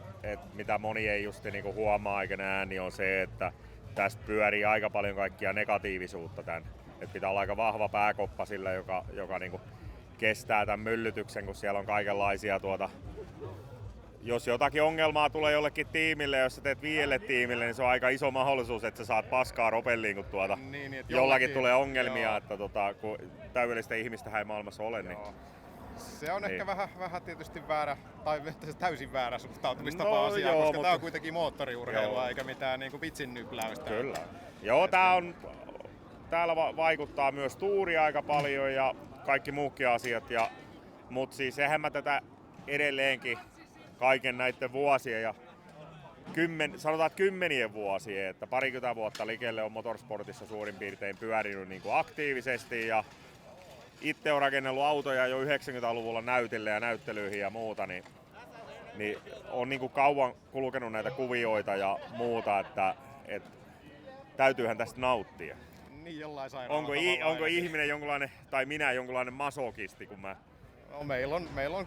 M: mitä moni ei just niinku huomaa eikä näe, niin on se, että tästä pyörii aika paljon kaikkia negatiivisuutta tän. Et pitää olla aika vahva pääkoppa sillä, joka niinku kestää tämän myllytyksen, kun siellä on kaikenlaisia jos jotakin ongelmaa tulee jollekin tiimille, jos sä teet 5 tiimille, niin se on aika iso mahdollisuus, että sä saat paskaa ropelliin, kun
A: niin,
M: jollakin tulee ongelmia, joo. Että kun täydellistä ihmistä ei maailmassa ole. Niin,
A: se on ehkä vähän tietysti väärä, tai täysin väärä suhtautumistapa asiaan, koska tää on kuitenkin moottoriurheilua, eikä mitään niinku vitsin nypläystä.
M: Kyllä. Joo, täällä vaikuttaa myös tuuri aika paljon ja kaikki muukin asiat, mutta siis eihän mä tätä edelleenkin kaiken näiden vuosien ja sanotaan kymmenien vuosien, että 20 vuotta likelle on motorsportissa suurin piirtein pyörinyt niin kuin aktiivisesti ja itse on rakennellut autoja jo 90-luvulla näytille ja näyttelyihin ja muuta, niin on niin kuin kauan kulkenut näitä kuvioita ja muuta, että täytyyhän tästä nauttia.
A: Niin, jollain
M: onko ihminen jonkunlainen, tai minä jonkunlainen masokisti, kun mä
A: No, meillä on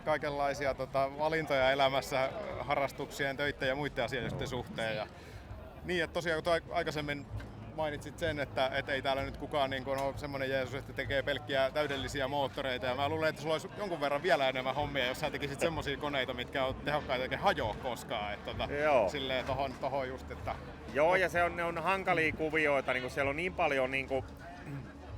A: kaikenlaisia valintoja elämässä harrastuksien, töiden ja muiden asioiden suhteen. Ja niin, että tosiaan kun aikaisemmin mainitsit sen, että ei täällä nyt kukaan niin ole semmoinen Jeesus, että tekee pelkkiä täydellisiä moottoreita. Ja mä luulen, että sulla olisi jonkun verran vielä enemmän hommia, jos sä tekisit semmoisia koneita, mitkä on tehokkaita eikä hajoa koskaan. Että silleen tohon just, että...
M: Joo, ja ne on hankalia kuvioita, niin siellä on niin paljon niin kuin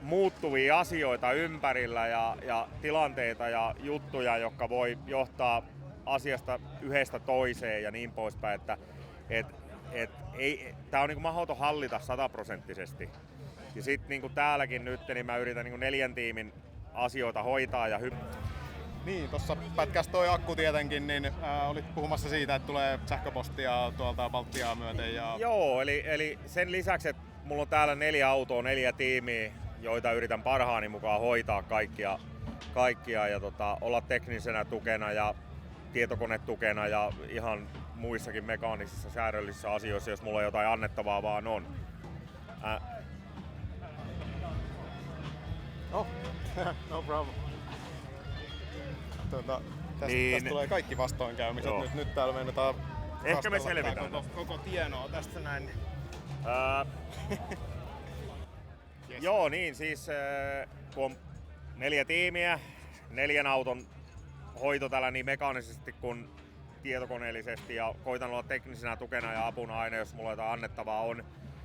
M: muuttuvia asioita ympärillä ja tilanteita ja juttuja, jotka voi johtaa asiasta yhdestä toiseen ja niin poispäin, että tää on niinku mahdoton hallita 100%. Ja sit niinku täälläkin nyt, niin mä yritän niinku 4 tiimin asioita hoitaa ja
A: Niin, tuossa pätkäs toi akku tietenkin, niin olit puhumassa siitä, että tulee sähköpostia tuolta Baltiaa myöten.
M: Joo, eli sen lisäksi, että mulla on täällä 4 autoa, 4 tiimiä, joita yritän parhaani mukaan hoitaa kaikkia ja olla teknisenä tukena ja tietokonetukena ja ihan muissakin mekaanisissa säädöllisissä asioissa, jos mulla jotain annettavaa vaan on.
A: No problem. Tästä tulee kaikki vastoinkäymiset. Nyt täällä meinataan
M: ehkä me selvitään
A: koko tienoa tästä näin.
M: Yes. Joo, niin siis kun on 4 tiimiä, 4 auton hoito täällä niin mekaanisesti kuin tietokoneellisesti ja koitan olla teknisenä tukena ja apuna aina, jos mulla jotain annettavaa on.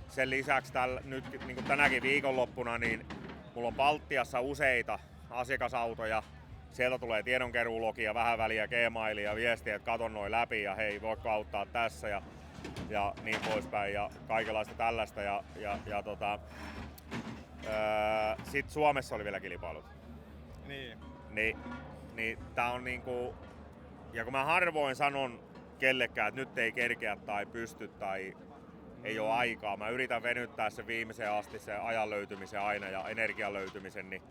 M: Sen lisäksi nyt niin kuin tänäkin viikonloppuna niin mulla on Baltiassa useita asiakasautoja. Sieltä tulee tiedonkeruulogia, vähän väliä Gmailia, viestiä, että katon noin läpi ja hei, voitko auttaa tässä ja niin poispäin ja kaikenlaista tällaista. Sitten Suomessa oli vielä kilpailut. Niin tää on niinku... Ja kun mä harvoin sanon kellekään, että nyt ei kerkeä tai pysty tai ei ole aikaa, mä yritän venyttää sen viimeiseen asti sen ajan löytymisen aina ja energian löytymisen, niin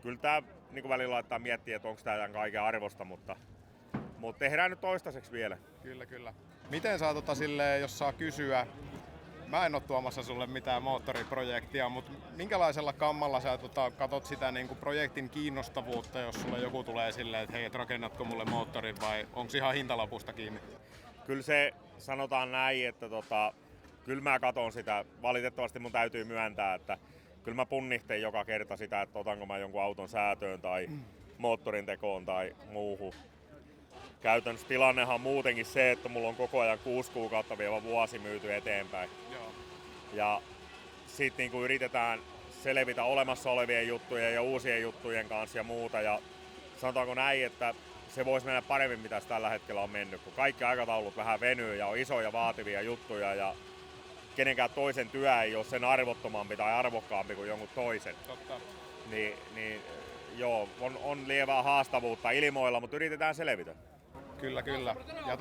M: kyllä tää niin välillä laittaa miettiä, että onko tää tämän kaiken arvosta, mutta tehdään nyt toistaiseksi vielä.
A: Kyllä. Miten saa silleen, jos saa kysyä, mä en oo tuomassa sulle mitään moottoriprojektia, mutta minkälaisella kammalla sä katot sitä niin kuin projektin kiinnostavuutta, jos sulle joku tulee silleen, että hei, et rakennatko mulle moottorin vai onko ihan hintalapusta kiinni?
M: Kyllä se sanotaan näin, että kyllä mä katon sitä. Valitettavasti mun täytyy myöntää, että kyllä mä punnihtelen joka kerta sitä, että otanko mä jonkun auton säätöön tai moottorin tekoon tai muuhun. Käytännössä tilannehan on muutenkin se, että mulla on koko ajan 6 kuukautta vielä vuosi myyty eteenpäin.
A: Joo.
M: Ja sit niinku yritetään selvitä olemassa olevien juttujen ja uusien juttujen kanssa ja muuta. Ja sanotaanko näin, että se voisi mennä paremmin, mitä tällä hetkellä on mennyt, kun kaikki aikataulut vähän venyy ja on isoja vaativia juttuja ja kenenkään toisen työ ei ole sen arvottomampi tai arvokkaampi kuin jonkun toisen.
A: Totta.
M: Niin joo, on lievää haastavuutta ilmoilla, mutta yritetään selvitä.
A: Kyllä. Ja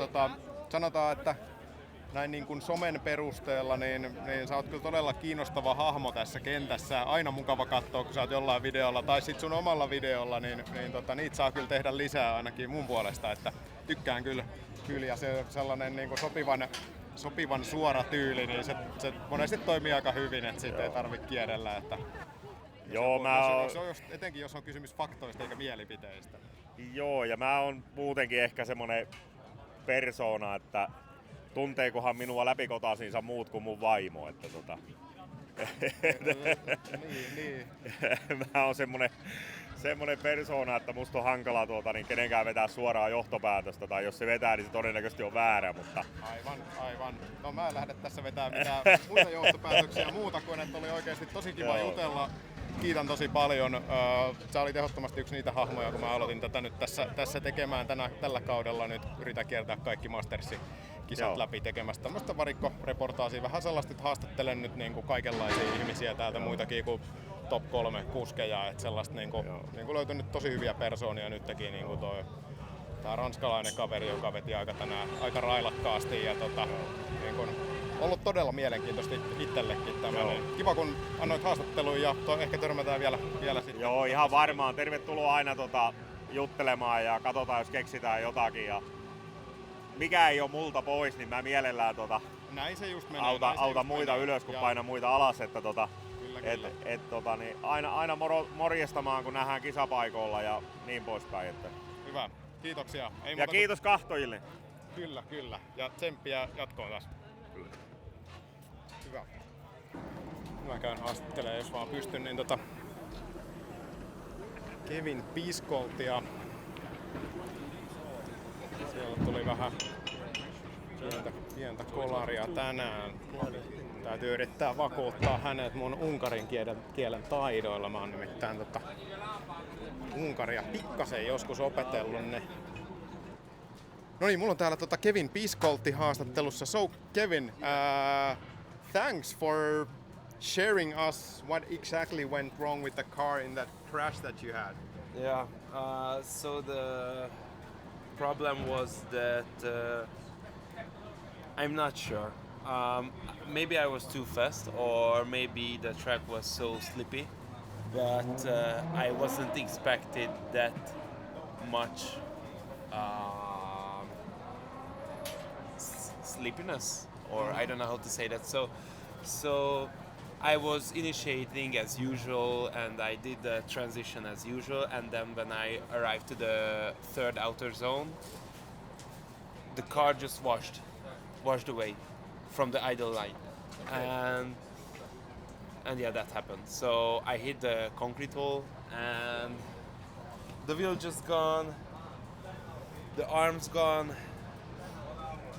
A: sanotaan, että näin niin kuin somen perusteella, niin sä oot kyllä todella kiinnostava hahmo tässä kentässä. Aina mukava katsoa, kun sä oot jollain videolla tai sit sun omalla videolla, niin niitä saa kyllä tehdä lisää ainakin mun puolesta, että tykkään kyllä ja se sellainen niin kuin sopivan suora tyyli, niin se monesti toimii aika hyvin, että siitä ei tarvitse kierrellä. Että
M: joo,
A: se on etenkin jos on kysymys faktoista eikä mielipiteistä.
M: Joo, ja mä oon muutenkin ehkä semmonen persoona, että tunteekohan minua läpikotaisinsa muut kuin mun vaimo, että
A: niin.
M: Mä oon semmonen persoona, että musta on hankala niin kenenkään vetää suoraa johtopäätöstä, tai jos se vetää, niin se todennäköisesti on väärä, mutta...
A: Aivan. No mä en lähde tässä vetämään mitään muita johtopäätöksiä muuta kuin, että oli oikeesti tosi kiva jutella. Kiitän tosi paljon. Sä olit ehdottomasti yksi niitä hahmoja, kun mä aloitin tätä nyt tässä tekemään tällä kaudella. Nyt yritän kiertää kaikki Mastersin kisat läpi tekemästä tämmöistä varikkoreportaasia. Vähän sellaista, että haastattelen nyt niin kuin kaikenlaisia ihmisiä täältä muitakin kuin top 3 kuskeja. Että sellaista niin kuin löytyi nyt tosi hyviä persoonia nytkin. Niin kuin tää ranskalainen kaveri, joka veti aika railakkaasti. Ja niin kuin, ollut todella mielenkiintoista itsellekin tämmöinen. Kiva kun annoit haastattelun ja ehkä törmätään vielä sitten.
M: Joo, ihan varmaan. Tervetuloa aina juttelemaan ja katsotaan jos keksitään jotakin. Ja mikä ei ole multa pois, niin mä mielellään
A: näin se just menee.
M: auta muita ylös, kun paina muita alas. Että Niin aina morjestamaan, kun nähdään kisapaikoilla ja niin poispäin. Että.
A: Hyvä. Kiitoksia. Ei
M: Ja
A: muuta
M: kiitos kahtojille.
A: Kyllä. Ja tsemppiä jatkoon taas. Hyvä. Mä käyn haastattelemaan, jos vaan pystyn, niin Kevin Piskoltia. Siellä tuli vähän pientä kolaria tänään. Täytyy yrittää vakuuttaa hänet mun unkarin kielen taidoilla. Mä oon nimittäin unkaria pikkasen joskus opetellut ne. No niin, mulla on täällä Kevin Piskolti haastattelussa. So Kevin, thanks for sharing us what exactly went wrong with the car in that crash that you had.
N: Yeah, so the problem was that I'm not sure. Maybe I was too fast, or maybe the track was so slippy, but I wasn't expected that much sleepiness, or I don't know how to say that. So I was initiating as usual, and I did the transition as usual, and then when I arrived to the third outer zone, the car just washed away from the idle line, and yeah, that happened. So I hit the concrete wall, and the wheel just gone, the arms gone,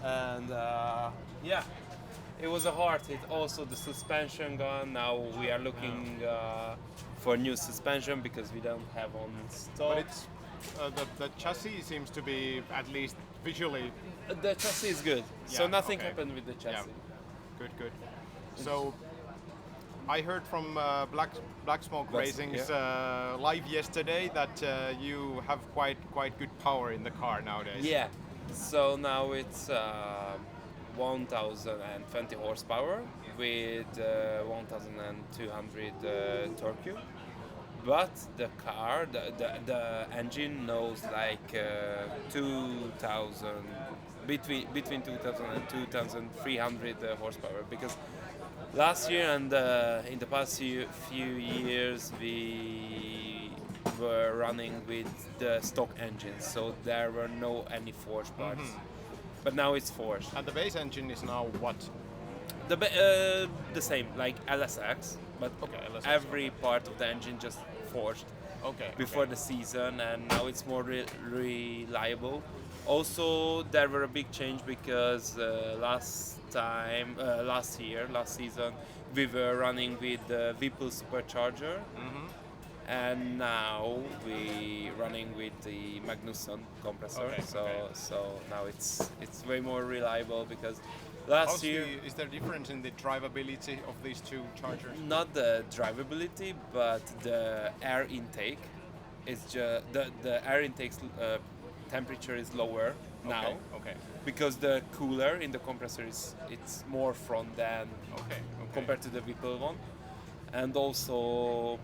N: and yeah, it was a hard hit. Also, the suspension gone. Now we are looking for new suspension because we don't have on stock.
A: But it's the chassis seems to be, at least visually,
N: the chassis is good. So
A: Yeah,
N: nothing
A: okay.
N: happened with the chassis.
A: Yeah. Good. So I heard from Black Smoke Racing's live yesterday that you have quite good power in the car nowadays.
N: Yeah. So now it's 1,020 horsepower with 1,200 torque. But the car, the engine knows like 2,000, between 2,000 and 2,300 horsepower. Because last year and in the past few years we were running with the stock engines, so there were no any forged parts. But now it's forged.
A: And the base engine is now what?
N: The same, like LSX, but
A: LSX,
N: every part of the engine just forged before the season, and now it's more reliable. Also, there were a big change because last season, we were running with the Whipple supercharger, and now we running with the Magnusson compressor. So now it's way more reliable because last year.
A: Is there a difference in the drivability of these two chargers?
N: Not the drivability, but the air intake. It's just the air intake temperature is lower now.
A: Okay.
N: Because the cooler in the compressor it's more front than compared to the Whipple one, and also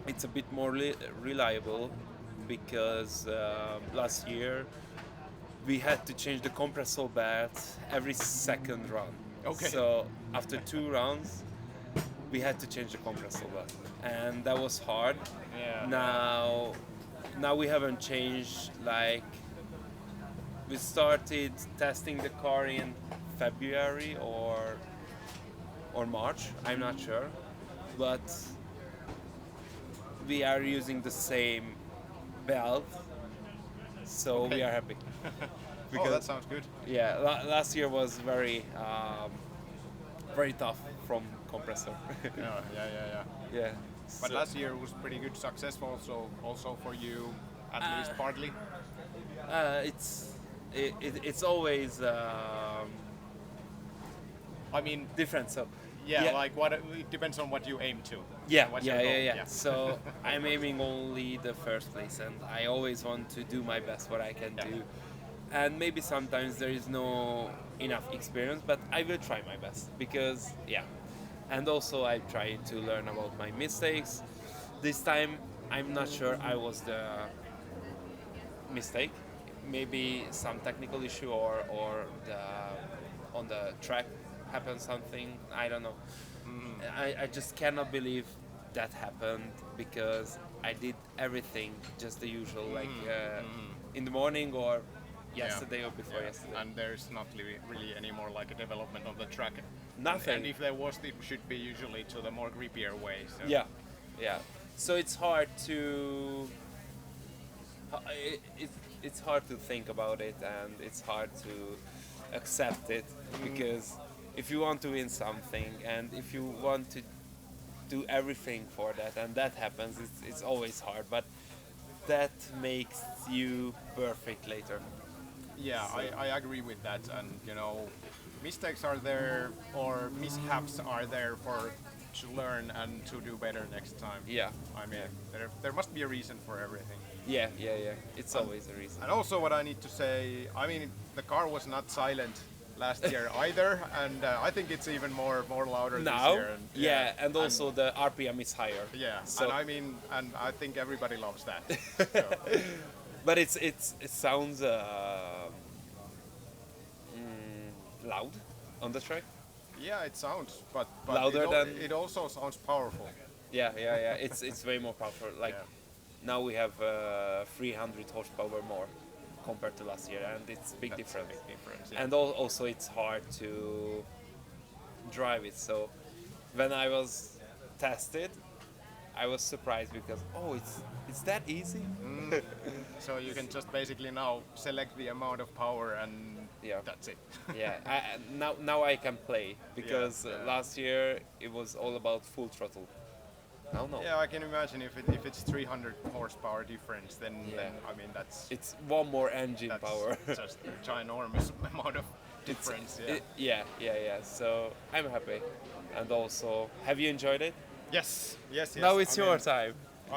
N: it's a bit more reliable because last year we had to change the compressor bed every second run. So after 2 rounds, we had to change the compressor bed, and that was hard. Now we haven't changed. Like we started testing the car in February or March. I'm not sure, but we are using the same valve, so we are happy.
A: That sounds good.
N: Yeah, last year was very tough from compressor. Yeah.
A: But
N: So-
A: last year was pretty good success also for you, at least partly.
N: It's always
A: I mean,
N: different. So
A: like what it depends on what you aim to.
N: Yeah,
A: What's your goal?
N: yeah. So I'm aiming only the first place, and I always want to do my best what I can do. And maybe sometimes there is no enough experience, but I will try my best because and also I try to learn about my mistakes. This time I'm not sure I was the mistake. Maybe some technical issue or on the track happened something. I don't know. I just cannot believe that happened because I did everything just the usual, like in the morning or yesterday or before yesterday.
A: And there's not really any more like a development of the track.
N: Nothing.
A: And if there was, it should be usually to the more grippier way. So.
N: Yeah. So it's hard to. It's hard to think about it, and it's hard to accept it because if you want to win something and if you want to do everything for that and that happens, it's always hard, but that makes you perfect later.
A: Yeah,
N: So-
A: I agree with that, and you know, mistakes are there or mishaps are there to learn and to do better next time.
N: Yeah.
A: I mean, there must be a reason for everything.
N: Yeah. It's always a reason.
A: And also, what I need to say, I mean, the car was not silent last year either, and I think it's even more louder this
N: Now,
A: year. And,
N: and also the RPM is higher.
A: Yeah,
N: So,
A: and I mean, and I think everybody loves that.
N: but it sounds loud on the track.
A: Yeah, it sounds, but
N: Louder than-
A: it also sounds powerful.
N: Yeah. It's way more powerful. Like now we have 300 horsepower more compared to last year, and it's a big difference.
A: Yeah.
N: And also it's hard to drive it. So when I was tested, I was surprised because it's that easy.
A: So you can just basically now select the amount of power and that's it.
N: Now I can play because last year it was all about full throttle. Now no.
A: Yeah, I can imagine if it's 300 horsepower difference, then I mean
N: it's one more engine
A: that's
N: power.
A: just a ginormous amount of difference.
N: Yeah. So I'm happy. And also, have you enjoyed it?
A: Yes.
N: Now it's your time.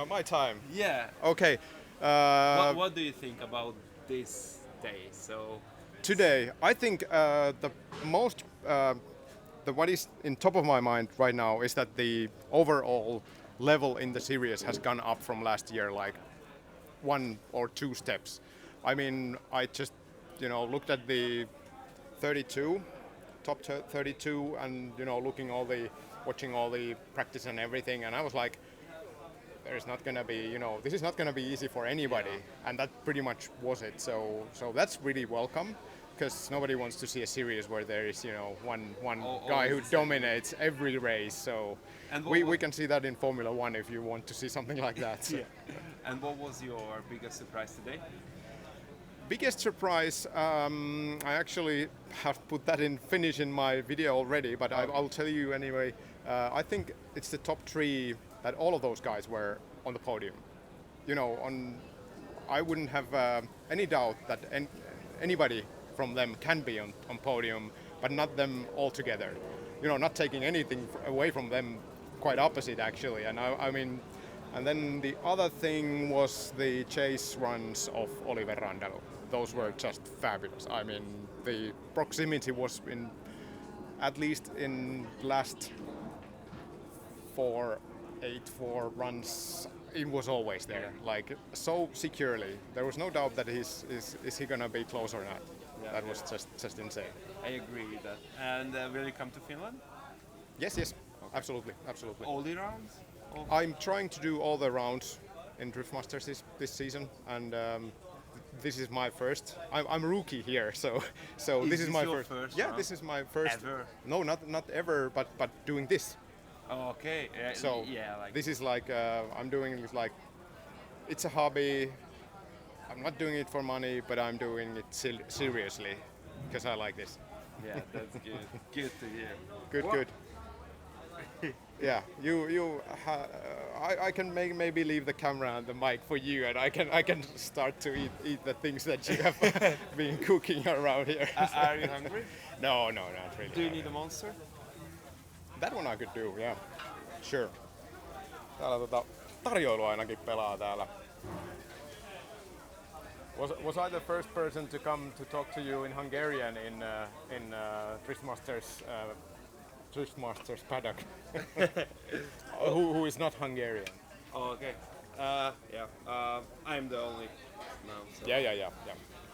A: My time.
N: Yeah.
A: Okay.
N: What do you think about this day? So
A: Today, I think the most what is in top of my mind right now is that the overall level in the series has gone up from last year, like 1 or 2 steps. I mean, I just looked at the 32, top 32, and watching all the practice and everything, and I was like, there's not gonna be, this is not gonna be easy for anybody, and that pretty much was it. So that's really welcome, because nobody wants to see a series where there is, one guy who dominates every race. So
N: And
A: we can see that in Formula One if you want to see something like that. So.
N: And what was your biggest surprise today?
A: Biggest surprise, I actually have put that in Finnish in my video already, but I'll tell you anyway. I think it's the top 3 that all of those guys were on the podium. I wouldn't have any doubt that anybody from them can be on podium, but not them all together. Not taking anything away from them, quite opposite actually. And I mean, and then the other thing was the chase runs of Oliver Randall. Those were just fabulous. I mean, the proximity was at least in last 4 runs, it was always there, like so securely. There was no doubt that is he gonna be close or not. That was just insane.
N: I agree with that. And will you come to Finland?
A: Yes, absolutely.
N: All the rounds?
A: I'm trying to do all the rounds in Drift Masters this season, and this is my first. I'm a rookie here, so this is my
N: your
A: first.
N: round?
A: This is my first.
N: Ever?
A: No, not ever, but doing this.
N: Oh, okay.
A: So this is like I'm doing it like it's a hobby. I'm not doing it for money, but I'm doing it seriously because I like this.
N: Yeah, that's good. Good to hear.
A: Good. Yeah, I can maybe leave the camera and the mic for you, and I can start to eat the things that you have been cooking around here.
N: Are you hungry?
A: No, not really.
N: Do you need a monster?
A: That one I could do, yeah. Sure. Täällä tarjoilu ainakin pelaa täällä. Was I the first person to come to talk to you in Hungarian in Driftmasters paddock? who is not Hungarian?
N: Oh, okay. I'm the only now. So.
A: Yeah.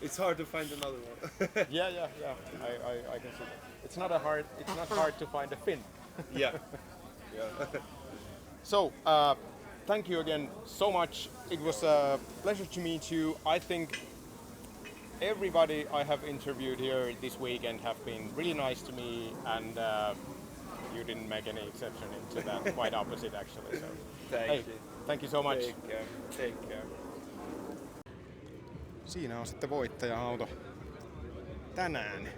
N: It's hard to find another one.
A: yeah. I can see that. It's not hard to find a Finn.
N: Yeah.
A: So, thank you again so much. It was a pleasure to meet you. I think everybody I have interviewed here this weekend have been really nice to me, and you didn't make any exception into that. Quite opposite, actually. So, thank you so much.
L: Take care.
A: Siinä on sitten voittaja-auto tänään.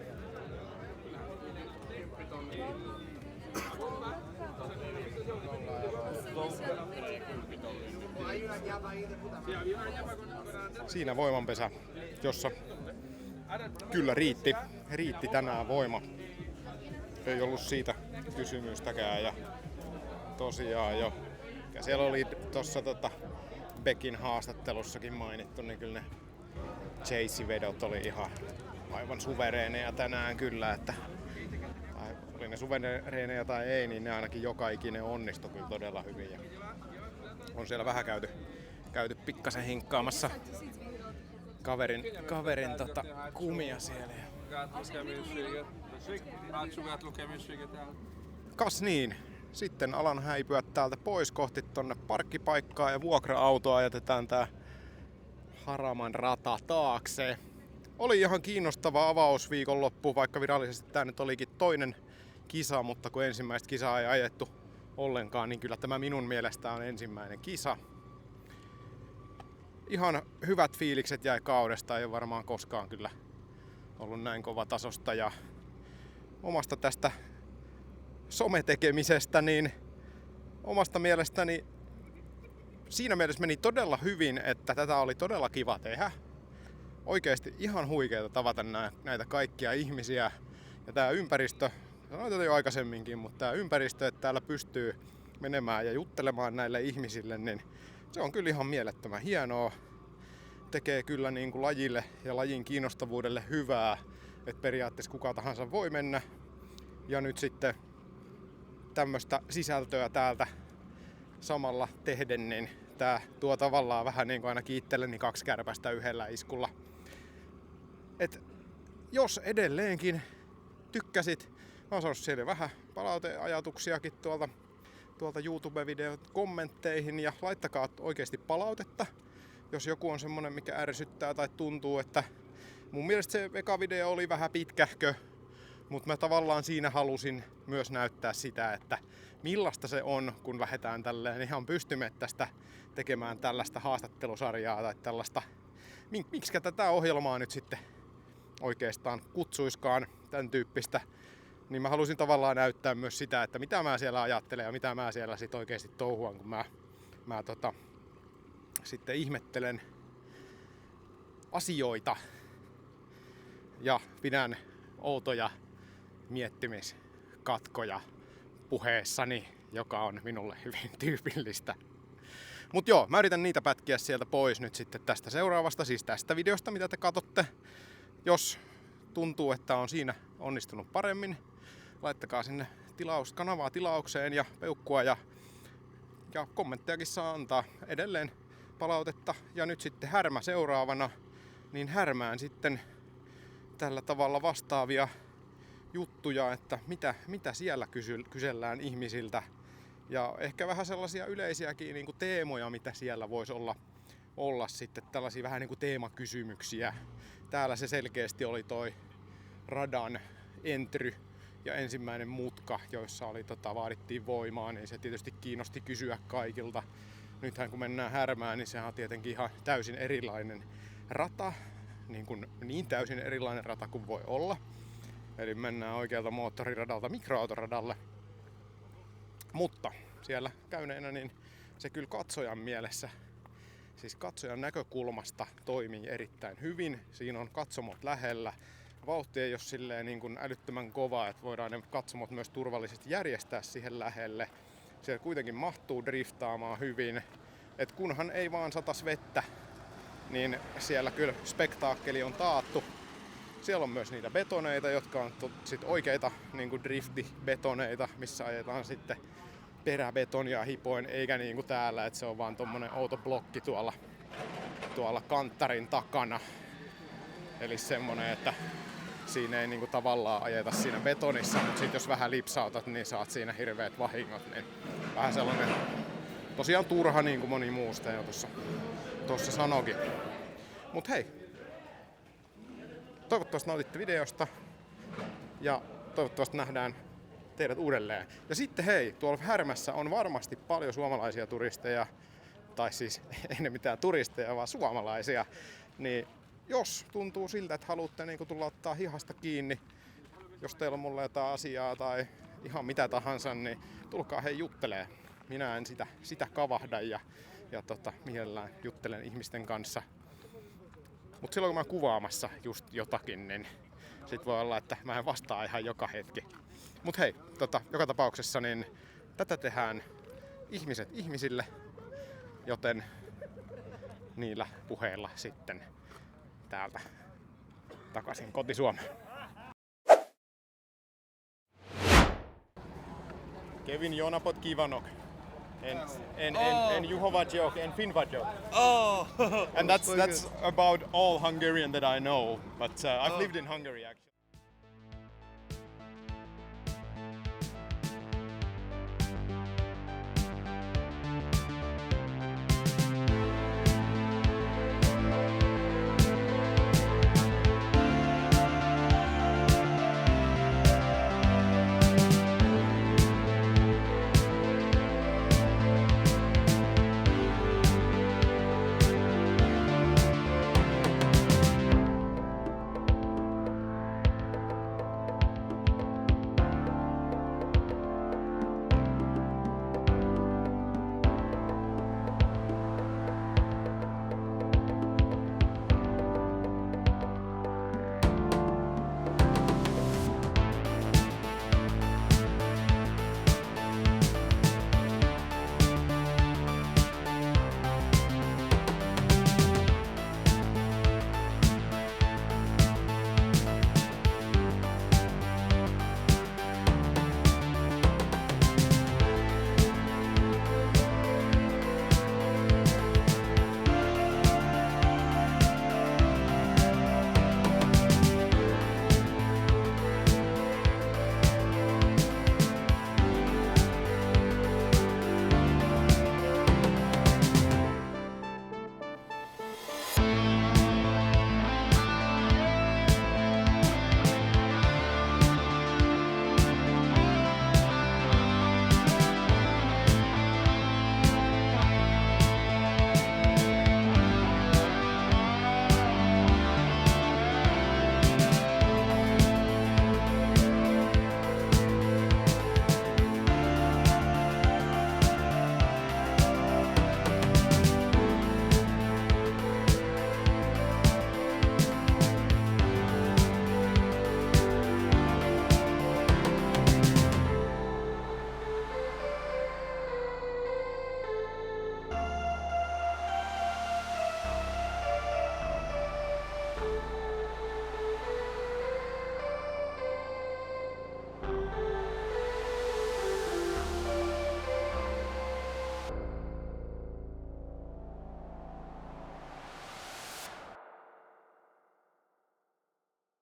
A: Siinä voimanpesä, jossa kyllä riitti tänään voima. Ei ollut siitä kysymystäkään ja tosiaan jo. Ja siellä oli tuossa Beckin haastattelussakin mainittu, niin kyllä ne chase-vedot oli ihan aivan suvereeneja tänään kyllä, että tai oli ne suvereeneja tai ei, niin ne ainakin joka ikinen onnistui kyllä todella hyvin. Ja on siellä vähän käyty pikkasen hinkkaamassa kaverin kumia siellä. Kas niin, sitten alan häipyä täältä pois kohti tonne parkkipaikkaa ja vuokra-autoa jätetään tää Haraman rata taakse. Oli ihan kiinnostava avausviikonloppu, vaikka virallisesti tää nyt olikin toinen kisa, mutta kun ensimmäistä kisaa ei ajettu ollenkaan, niin kyllä tämä minun mielestä on ensimmäinen kisa. Ihan hyvät fiilikset jäi kaudesta, ei ole varmaan koskaan kyllä ollut näin kova tasosta, ja omasta tästä sometekemisestä, niin omasta mielestäni siinä mielessä meni todella hyvin, että tätä oli todella kiva tehdä. Oikeesti ihan huikeeta tavata näitä kaikkia ihmisiä, ja tää ympäristö, sanoin tätä jo aikaisemminkin, mutta tää ympäristö, että täällä pystyy menemään ja juttelemaan näille ihmisille, niin se on kyllä ihan mielettömän hienoa. Tekee kyllä niin kuin lajille ja lajin kiinnostavuudelle hyvää, että periaatteessa kuka tahansa voi mennä. Ja nyt sitten tämmöistä sisältöä täältä samalla tehden, niin tää tuo tavallaan vähän niin kuin ainakin itselleni 2 kärpästä yhdellä iskulla. Et jos edelleenkin tykkäsit, mä oon saanut siellä vähän palauteajatuksiakin tuolta YouTube-videot kommentteihin, ja laittakaa oikeasti palautetta, jos joku on semmonen, mikä ärsyttää tai tuntuu, että mun mielestä se eka video oli vähän pitkähkö, mutta mä tavallaan siinä halusin myös näyttää sitä, että millaista se on, kun lähdetään tälleen ihan pystymettästä tekemään tällaista haastattelusarjaa tai tällaista, miksikä tätä ohjelmaa nyt sitten oikeastaan kutsuiskaan, tämän tyyppistä, niin mä halusin tavallaan näyttää myös sitä, että mitä mä siellä ajattelen ja mitä mä siellä sit oikeasti touhuan, kun mä sitten ihmettelen asioita ja pidän outoja miettimiskatkoja puheessani, joka on minulle hyvin tyypillistä. Mut joo, mä yritän niitä pätkiä sieltä pois nyt sitten tästä seuraavasta, siis tästä videosta, mitä te katsotte. Jos tuntuu, että on siinä onnistunut paremmin, laittakaa sinne kanavaa tilaukseen ja peukkua, ja kommenttejakin saa antaa edelleen palautetta. Ja nyt sitten Härmä seuraavana, niin Härmään sitten tällä tavalla vastaavia juttuja, että mitä siellä kysellään ihmisiltä. Ja ehkä vähän sellaisia yleisiäkin niin kuin teemoja, mitä siellä voisi olla sitten tällaisia vähän niin kuin teemakysymyksiä. Täällä se selkeästi oli toi radan entry ja ensimmäinen mutka, joissa oli vaadittiin voimaa, niin se tietysti kiinnosti kysyä kaikilta. Nythän kun mennään Härmään, niin sehän on tietenkin ihan täysin erilainen rata, niin täysin erilainen rata kuin voi olla. Eli mennään oikealta moottoriradalta mikroautoradalle. Mutta siellä käyneenä, niin se kyllä katsojan mielessä, siis katsojan näkökulmasta toimii erittäin hyvin. Siinä on katsomot lähellä. Vauhti ei ole silleen niin kuin älyttömän kova, että voidaan ne katsomot myös turvallisesti järjestää siihen lähelle. Siellä kuitenkin mahtuu driftaamaan hyvin. Et kunhan ei vaan satas vettä, niin siellä kyllä spektaakkeli on taattu. Siellä on myös niitä betoneita, jotka on sit oikeita niin kuin driftibetoneita, missä ajetaan sitten peräbetonia hipoin, eikä niin kuin täällä, että se on vaan tommonen outo blokki tuolla kanttarin takana. Eli semmonen, että siinä ei niinku tavallaan ajeta siinä betonissa, mutta sit jos vähän lipsautat, niin saat siinä hirveät vahingot. Niin vähän sellainen tosiaan turha niin kuin moni muusta jo tuossa sanoikin. Mut hei, toivottavasti nautitte videosta ja toivottavasti nähdään teidät uudelleen. Ja sitten hei, tuolla Härmässä on varmasti paljon suomalaisia turisteja, tai siis ei ne mitään turisteja, vaan suomalaisia. Niin jos tuntuu siltä, että haluatte niin tulla ottaa hihasta kiinni, jos teillä on mulle jotain asiaa tai ihan mitä tahansa, niin tulkaa hei juttelee. Minä en sitä kavahda ja mielellään juttelen ihmisten kanssa. Mutta silloin kun mä oon kuvaamassa just jotakin, niin sit voi olla, että mä en vastaa ihan joka hetki. Mut hei, joka tapauksessa niin tätä tehdään ihmiset ihmisille, joten niillä puheilla sitten täältä takaisin koti-Suomeen. Kevin Jonapot Kivanok. And Juho Vajok and Finn Vajok.
H: Oh!
A: And that's about all Hungarian that I know. But I've lived in Hungary actually.